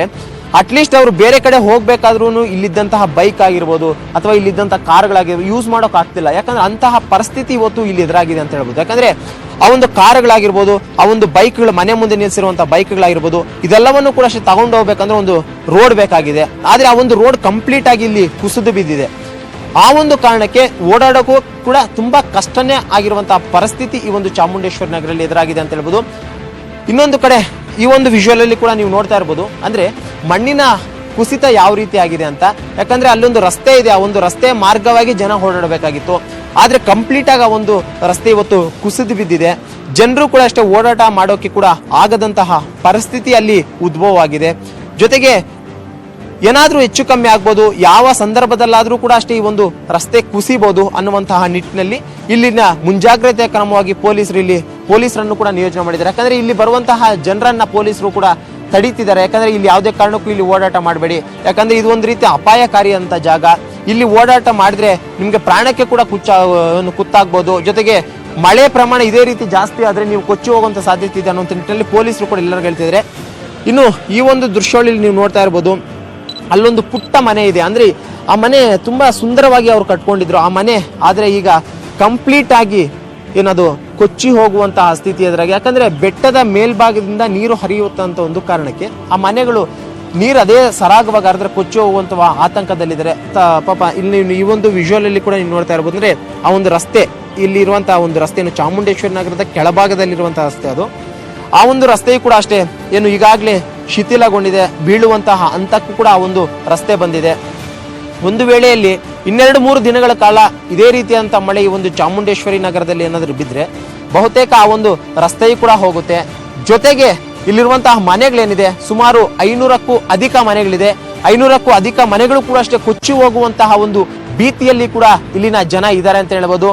ಅಟ್ಲೀಸ್ಟ್ ಅವರು ಬೇರೆ ಕಡೆ ಹೋಗ್ಬೇಕಾದ್ರೂ ಇಲ್ಲಿದ್ದಂತಹ ಬೈಕ್ ಆಗಿರ್ಬೋದು ಅಥವಾ ಇಲ್ಲಿದ್ದಂತಹ ಕಾರ್ಗಳಾಗಿರ್ಬೋದು ಯೂಸ್ ಮಾಡೋಕೆ ಆಗ್ತಿಲ್ಲ. ಯಾಕಂದ್ರೆ ಅಂತಹ ಪರಿಸ್ಥಿತಿ ಇವತ್ತು ಇಲ್ಲಿ ಎದುರಾಗಿದೆ ಅಂತ ಹೇಳ್ಬೋದು. ಯಾಕಂದ್ರೆ ಆ ಒಂದು ಕಾರುಗಳಾಗಿರ್ಬೋದು, ಆ ಒಂದು ಬೈಕ್ಗಳು, ಮನೆ ಮುಂದೆ ನಿಲ್ಲಿಸಿರುವಂತಹ ಬೈಕ್ಗಳಾಗಿರ್ಬೋದು, ಇದೆಲ್ಲವನ್ನು ಕೂಡ ಅಷ್ಟೇ ತಗೊಂಡು ಹೋಗ್ಬೇಕಂದ್ರೆ ಒಂದು ರೋಡ್ ಬೇಕಾಗಿದೆ. ಆದ್ರೆ ಆ ಒಂದು ರೋಡ್ ಕಂಪ್ಲೀಟ್ ಆಗಿ ಇಲ್ಲಿ ಕುಸಿದು ಬಿದ್ದಿದೆ. ಆ ಒಂದು ಕಾರಣಕ್ಕೆ ಓಡಾಡೋಕ್ಕೂ ಕೂಡ ತುಂಬಾ ಕಷ್ಟನೇ ಆಗಿರುವಂತಹ ಪರಿಸ್ಥಿತಿ ಈ ಒಂದು ಚಾಮುಂಡೇಶ್ವರಿ ನಗರಲ್ಲಿ ಎದುರಾಗಿದೆ ಅಂತ ಹೇಳ್ಬೋದು. ಇನ್ನೊಂದು ಕಡೆ ಈ ಒಂದು ವಿಜುವಲ್ ಅಲ್ಲಿ ಕೂಡ ನೀವು ನೋಡ್ತಾ ಇರ್ಬೋದು, ಅಂದ್ರೆ ಮಣ್ಣಿನ ಕುಸಿತ ಯಾವ ರೀತಿ ಆಗಿದೆ ಅಂತ. ಯಾಕಂದ್ರೆ ಅಲ್ಲೊಂದು ರಸ್ತೆ ಇದೆ, ಆ ಒಂದು ರಸ್ತೆ ಮಾರ್ಗವಾಗಿ ಜನ ಓಡಾಡಬೇಕಾಗಿತ್ತು. ಆದ್ರೆ ಕಂಪ್ಲೀಟ್ ಆಗಿ ಆ ಒಂದು ರಸ್ತೆ ಇವತ್ತು ಕುಸಿದು ಬಿದ್ದಿದೆ. ಜನರು ಕೂಡ ಅಷ್ಟೇ ಓಡಾಟ ಮಾಡೋಕೆ ಕೂಡ ಆಗದಂತಹ ಪರಿಸ್ಥಿತಿ ಅಲ್ಲಿ ಉದ್ಭವವಾಗಿದೆ. ಜೊತೆಗೆ ಏನಾದ್ರೂ ಹೆಚ್ಚು ಕಮ್ಮಿ ಆಗ್ಬೋದು, ಯಾವ ಸಂದರ್ಭದಲ್ಲಾದ್ರೂ ಕೂಡ ಅಷ್ಟೇ ಈ ಒಂದು ರಸ್ತೆ ಕುಸಿಬಹುದು ಅನ್ನುವಂತಹ ನಿಟ್ಟಿನಲ್ಲಿ ಇಲ್ಲಿನ ಮುಂಜಾಗ್ರತೆ ಕ್ರಮವಾಗಿ ಪೊಲೀಸರನ್ನು ಕೂಡ ನಿಯೋಜನೆ ಮಾಡಿದ್ದಾರೆ. ಯಾಕಂದ್ರೆ ಇಲ್ಲಿ ಬರುವಂತಹ ಜನರನ್ನ ಪೊಲೀಸರು ಕೂಡ ತಡೀತಿದ್ದಾರೆ. ಯಾಕಂದ್ರೆ ಇಲ್ಲಿ ಯಾವುದೇ ಕಾರಣಕ್ಕೂ ಇಲ್ಲಿ ಓಡಾಟ ಮಾಡಬೇಡಿ, ಯಾಕಂದ್ರೆ ಇದು ಒಂದು ರೀತಿ ಅಪಾಯಕಾರಿ ಅಂತ ಜಾಗ. ಇಲ್ಲಿ ಓಡಾಟ ಮಾಡಿದ್ರೆ ನಿಮ್ಗೆ ಪ್ರಾಣಕ್ಕೆ ಕೂಡ ಕುತ್ತಾಗ್ಬೋದು. ಜೊತೆಗೆ ಮಳೆ ಪ್ರಮಾಣ ಇದೇ ರೀತಿ ಜಾಸ್ತಿ ಆದ್ರೆ ನೀವು ಕೊಚ್ಚಿ ಹೋಗುವಂತ ಸಾಧ್ಯತೆ ಇದೆ ಅನ್ನೋ ನಿಟ್ಟಿನಲ್ಲಿ ಪೊಲೀಸರು ಕೂಡ ಎಲ್ಲರಿಗೂ ಹೇಳ್ತಿದ್ದಾರೆ. ಇನ್ನು ಈ ಒಂದು ದೃಶ್ಯಾವಳಿಯಲ್ಲಿ ನೀವು ನೋಡ್ತಾ ಇರ್ಬೋದು, ಅಲ್ಲೊಂದು ಪುಟ್ಟ ಮನೆ ಇದೆ. ಅಂದ್ರೆ ಆ ಮನೆ ತುಂಬಾ ಸುಂದರವಾಗಿ ಅವ್ರು ಕಟ್ಕೊಂಡಿದ್ರು ಆ ಮನೆ, ಆದ್ರೆ ಈಗ ಕಂಪ್ಲೀಟ್ ಆಗಿ ಏನದು ಕೊಚ್ಚಿ ಹೋಗುವಂತಹ ಸ್ಥಿತಿ ಎದುರಾಗಿ. ಯಾಕಂದ್ರೆ ಬೆಟ್ಟದ ಮೇಲ್ಭಾಗದಿಂದ ನೀರು ಹರಿಯುವಂತ ಒಂದು ಕಾರಣಕ್ಕೆ ಆ ಮನೆಗಳು ನೀರು ಅದೇ ಸರಾಗವಾಗಿ ಹರಿದ್ರೆ ಕೊಚ್ಚಿ ಹೋಗುವಂತಹ ಆತಂಕದಲ್ಲಿದ್ದಾರೆ ಪಾಪ. ಇಲ್ಲಿ ಈ ಒಂದು ವಿಜುವಲ್ ಅಲ್ಲಿ ಕೂಡ ನೀವು ನೋಡ್ತಾ ಇರ್ಬೋದು, ಅಂದ್ರೆ ಆ ಒಂದು ರಸ್ತೆ, ಇಲ್ಲಿ ಇರುವಂತಹ ಒಂದು ರಸ್ತೆಯನ್ನು ಚಾಮುಂಡೇಶ್ವರಿ ನಗರದ ಕೆಳಭಾಗದಲ್ಲಿರುವಂತಹ ರಸ್ತೆ ಅದು. ಆ ಒಂದು ರಸ್ತೆಯು ಕೂಡ ಅಷ್ಟೇ ಏನು ಈಗಾಗಲೇ ಶಿಥಿಲಗೊಂಡಿದೆ, ಬೀಳುವಂತಹ ಹಂತಕ್ಕೂ ಕೂಡ ಆ ಒಂದು ರಸ್ತೆ ಬಂದಿದೆ. ಒಂದು ವೇಳೆಯಲ್ಲಿ 2-3 ದಿನಗಳ ಕಾಲ ಇದೇ ರೀತಿಯಂತ ಮಳೆ ಈ ಒಂದು ಚಾಮುಂಡೇಶ್ವರಿ ನಗರದಲ್ಲಿ ಏನಾದರೂ ಬಿದ್ದರೆ ಬಹುತೇಕ ಆ ಒಂದು ರಸ್ತೆಯು ಕೂಡ ಹೋಗುತ್ತೆ. ಜೊತೆಗೆ ಇಲ್ಲಿರುವಂತಹ ಮನೆಗಳೇನಿದೆ ಸುಮಾರು 500ಕ್ಕೂ ಅಧಿಕ ಮನೆಗಳಿದೆ. 500ಕ್ಕೂ ಅಧಿಕ ಮನೆಗಳು ಕೂಡ ಅಷ್ಟೇ ಕೊಚ್ಚಿ ಹೋಗುವಂತಹ ಒಂದು ಭೀತಿಯಲ್ಲಿ ಕೂಡ ಇಲ್ಲಿನ ಜನ ಇದ್ದಾರೆ ಅಂತ ಹೇಳ್ಬೋದು.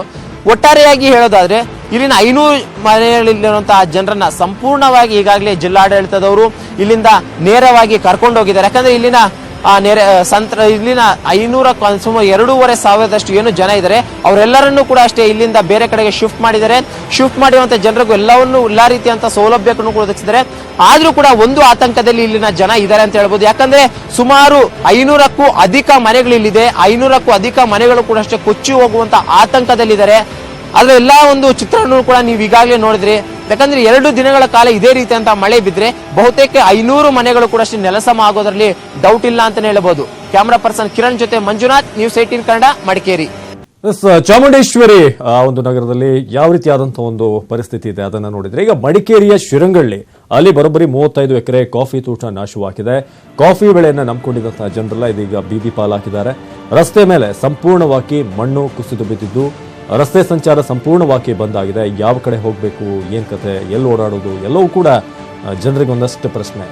ಒಟ್ಟಾರೆಯಾಗಿ ಹೇಳೋದಾದ್ರೆ ಇಲ್ಲಿನ 500 ಮನೆಗಳಲ್ಲಿರುವಂತಹ ಜನರನ್ನ ಸಂಪೂರ್ಣವಾಗಿ ಈಗಾಗಲೇ ಜಿಲ್ಲಾಡಳಿತದವರು ಇಲ್ಲಿಂದ ನೇರವಾಗಿ ಕರ್ಕೊಂಡು ಹೋಗಿದ್ದಾರೆ. ಯಾಕಂದ್ರೆ ಇಲ್ಲಿನ ಇಲ್ಲಿನ 500 ಸುಮಾರು 2,500 ಏನು ಜನ ಇದ್ದಾರೆ ಅವರೆಲ್ಲರನ್ನೂ ಕೂಡ ಅಷ್ಟೇ ಇಲ್ಲಿಂದ ಬೇರೆ ಕಡೆಗೆ ಶಿಫ್ಟ್ ಮಾಡಿದ್ದಾರೆ. ಶಿಫ್ಟ್ ಮಾಡಿರುವಂತಹ ಜನರಿಗೂ ಎಲ್ಲಾ ರೀತಿಯಂತ ಸೌಲಭ್ಯಗಳನ್ನು ಕೂಡ ಒದಗಿಸಿದ್ದಾರೆ. ಆದ್ರೂ ಕೂಡ ಒಂದು ಆತಂಕದಲ್ಲಿ ಇಲ್ಲಿನ ಜನ ಇದ್ದಾರೆ ಅಂತ ಹೇಳ್ಬೋದು. ಯಾಕಂದ್ರೆ ಸುಮಾರು 500ಕ್ಕೂ ಅಧಿಕ ಮನೆಗಳು ಇಲ್ಲಿದೆ. 500ಕ್ಕೂ ಅಧಿಕ ಮನೆಗಳು ಕೂಡ ಅಷ್ಟೇ ಕೊಚ್ಚಿ ಹೋಗುವಂತ ಆತಂಕದಲ್ಲಿದ್ದಾರೆ. ಅದ್ರ ಎಲ್ಲಾ ಒಂದು ಚಿತ್ರಣವನ್ನು ಕೂಡ ನೀವು ಈಗಾಗಲೇ ನೋಡಿದ್ರಿ. ಯಾಕಂದ್ರೆ 2 ದಿನಗಳ ಕಾಲ ಇದೇ ರೀತಿಯಂತ ಮಳೆ ಬಿದ್ರೆ ಬಹುತೇಕ 500 ಮನೆಗಳು ಕೂಡ ಅಷ್ಟೇ ನೆಲಸಮ ಆಗೋದ್ರಲ್ಲಿ ಡೌಟ್ ಇಲ್ಲ ಅಂತಾನೆ ಹೇಳಬಹುದು. ಕ್ಯಾಮರಾ ಪರ್ಸನ್ ಕಿರಣ್ ಜೊತೆ ಮಂಜುನಾಥ್, ನ್ಯೂಸ್ 18 ಕನ್ನಡ, ಮಡಿಕೇರಿ. ಚಾಮುಂಡೇಶ್ವರಿ ಆ ಒಂದು ನಗರದಲ್ಲಿ ಯಾವ ರೀತಿಯಾದಂತಹ ಒಂದು ಪರಿಸ್ಥಿತಿ ಇದೆ ಅದನ್ನ ನೋಡಿದ್ರೆ, ಈಗ ಮಡಿಕೇರಿಯ ಶಿರಂಗಳ್ಳಿ ಅಲ್ಲಿ ಬರೋಬ್ಬರಿ 35 ಎಕರೆ ಕಾಫಿ ತೋಟ ನಾಶವಾಗಿದೆ. ಕಾಫಿ ಬೆಳೆಯನ್ನ ನಂಬಿಕೊಂಡಿದ್ದಂತಹ ಜನರೆಲ್ಲ ಇದೀಗ ಬೀದಿ ಪಾಲಾಕಿದ್ದಾರೆ. ರಸ್ತೆ ಮೇಲೆ ಸಂಪೂರ್ಣವಾಗಿ ಮಣ್ಣು ಕುಸಿದು ಬಿದ್ದಿದ್ದು ರಸ್ತೆ ಸಂಚಾರ ಸಂಪೂರ್ಣವಾಗಿ ಬಂದಾಗಿದೆ. ಯಾವ ಕಡೆ ಹೋಗಬೇಕು, ಏನ್ ಕತೆ, ಎಲ್ಲಿ ಓಡಾಡೋದು, ಎಲ್ಲವೂ ಕೂಡ ಜನರಿಗೆ ಒಂದಷ್ಟು ಪ್ರಶ್ನೆ,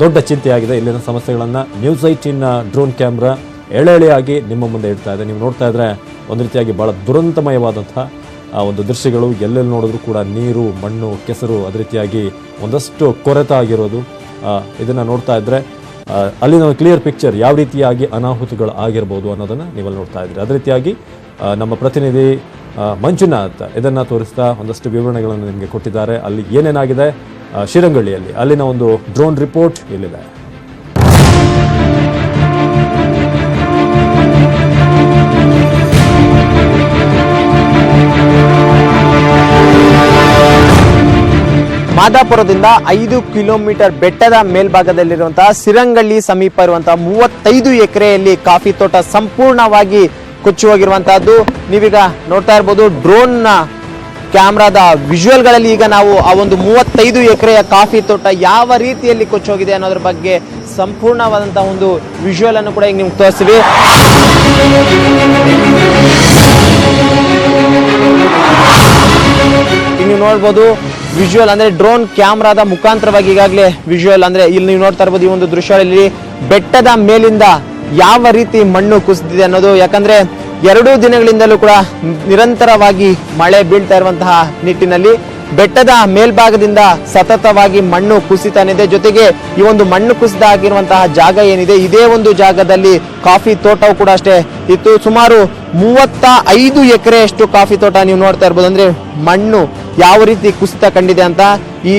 ದೊಡ್ಡ ಚಿಂತೆಯಾಗಿದೆ. ಇಲ್ಲಿನ ಸಮಸ್ಯೆಗಳನ್ನ ನ್ಯೂಸ್ 18 ಡ್ರೋನ್ ಕ್ಯಾಮ್ರಾ ಎಳೆಯಾಗಿ ನಿಮ್ಮ ಮುಂದೆ ಇಡ್ತಾ ಇದೆ. ನೀವು ನೋಡ್ತಾ ಇದ್ರೆ ಒಂದು ರೀತಿಯಾಗಿ ಬಹಳ ದುರಂತಮಯವಾದಂತಹ ಒಂದು ದೃಶ್ಯಗಳು. ಎಲ್ಲೆಲ್ಲಿ ನೋಡಿದ್ರು ಕೂಡ ನೀರು, ಮಣ್ಣು, ಕೆಸರು, ಅದೇ ರೀತಿಯಾಗಿ ಒಂದಷ್ಟು ಕೊರೆತ ಆಗಿರೋದು. ಇದನ್ನ ನೋಡ್ತಾ ಇದ್ರೆ ಅಲ್ಲಿನ ಕ್ಲಿಯರ್ ಪಿಕ್ಚರ್ ಯಾವ ರೀತಿಯಾಗಿ ಅನಾಹುತಗಳು ಆಗಿರ್ಬೋದು ಅನ್ನೋದನ್ನ ನೀವಲ್ಲಿ ನೋಡ್ತಾ ಇದ್ರಿ. ಅದೇ ರೀತಿಯಾಗಿ ನಮ್ಮ ಪ್ರತಿನಿಧಿ ಮಂಜುನಾಥ್ ಇದನ್ನ ತೋರಿಸ್ತಾ ಒಂದಷ್ಟು ವಿವರಣೆಗಳನ್ನು ನಿಮಗೆ ಕೊಟ್ಟಿದ್ದಾರೆ. ಅಲ್ಲಿ ಏನೇನಾಗಿದೆ ಶಿರಂಗಳ್ಳಿಯಲ್ಲಿ, ಅಲ್ಲಿನ ಒಂದು ಡ್ರೋನ್ ರಿಪೋರ್ಟ್ ಇಲ್ಲಿದೆ. ಮಾದಾಪುರದಿಂದ 5 ಕಿಲೋಮೀಟರ್ ಬೆಟ್ಟದ ಮೇಲ್ಭಾಗದಲ್ಲಿರುವಂತಹ ಸಿರಂಗಳ್ಳಿ ಸಮೀಪ ಇರುವಂತಹ 35 ಎಕರೆಯಲ್ಲಿ ಕಾಫಿ ತೋಟ ಸಂಪೂರ್ಣವಾಗಿ ಕೊಚ್ಚಿ ಹೋಗಿರುವಂತಹದ್ದು ನೀವೀಗ ನೋಡ್ತಾ ಇರ್ಬೋದು. ಡ್ರೋನ್ ನ ಕ್ಯಾಮ್ರಾದ ವಿಜುವಲ್ ಗಳಲ್ಲಿ ಈಗ ನಾವು ಆ ಒಂದು 35 ಎಕರೆಯ ಕಾಫಿ ತೋಟ ಯಾವ ರೀತಿಯಲ್ಲಿ ಕೊಚ್ಚಿ ಹೋಗಿದೆ ಅನ್ನೋದ್ರ ಬಗ್ಗೆ ಸಂಪೂರ್ಣವಾದಂತಹ ಒಂದು ವಿಜುವಲ್ ಅನ್ನು ಕೂಡ ಈಗ ನಿಮ್ಗೆ ತೋರಿಸ್ತೀವಿ. ಈಗ ನೀವು ನೋಡ್ಬೋದು ವಿಜುವಲ್ ಅಂದ್ರೆ ಡ್ರೋನ್ ಕ್ಯಾಮ್ರಾದ ಮುಖಾಂತರವಾಗಿ ಈಗಾಗಲೇ ವಿಜುವಲ್ ಅಂದ್ರೆ ಇಲ್ಲಿ ನೀವು ನೋಡ್ತಾ ಇರ್ಬೋದು ಈ ಒಂದು ದೃಶ್ಯದಲ್ಲಿ ಬೆಟ್ಟದ ಮೇಲಿಂದ ಯಾವ ರೀತಿ ಮಣ್ಣು ಕುಸಿದಿದೆ ಅನ್ನೋದು. ಯಾಕಂದ್ರೆ 2 ದಿನಗಳಿಂದಲೂ ಕೂಡ ನಿರಂತರವಾಗಿ ಮಳೆ ಬೀಳ್ತಾ ಇರುವಂತಹ ನಿಟ್ಟಿನಲ್ಲಿ ಬೆಟ್ಟದ ಮೇಲ್ಭಾಗದಿಂದ ಸತತವಾಗಿ ಮಣ್ಣು ಕುಸಿತಾನೆ ಇದೆ. ಜೊತೆಗೆ ಈ ಒಂದು ಮಣ್ಣು ಕುಸಿದ ಆಗಿರುವಂತಹ ಜಾಗ ಏನಿದೆ ಇದೇ ಒಂದು ಜಾಗದಲ್ಲಿ ಕಾಫಿ ತೋಟವು ಕೂಡ ಅಷ್ಟೇ ಇತ್ತು. ಸುಮಾರು 35 ಎಕರೆಯಷ್ಟು ಕಾಫಿ ತೋಟ ನೀವು ನೋಡ್ತಾ ಇರ್ಬೋದು. ಅಂದ್ರೆ ಮಣ್ಣು ಯಾವ ರೀತಿ ಕುಸಿತ ಕಂಡಿದೆ ಅಂತ. ಈ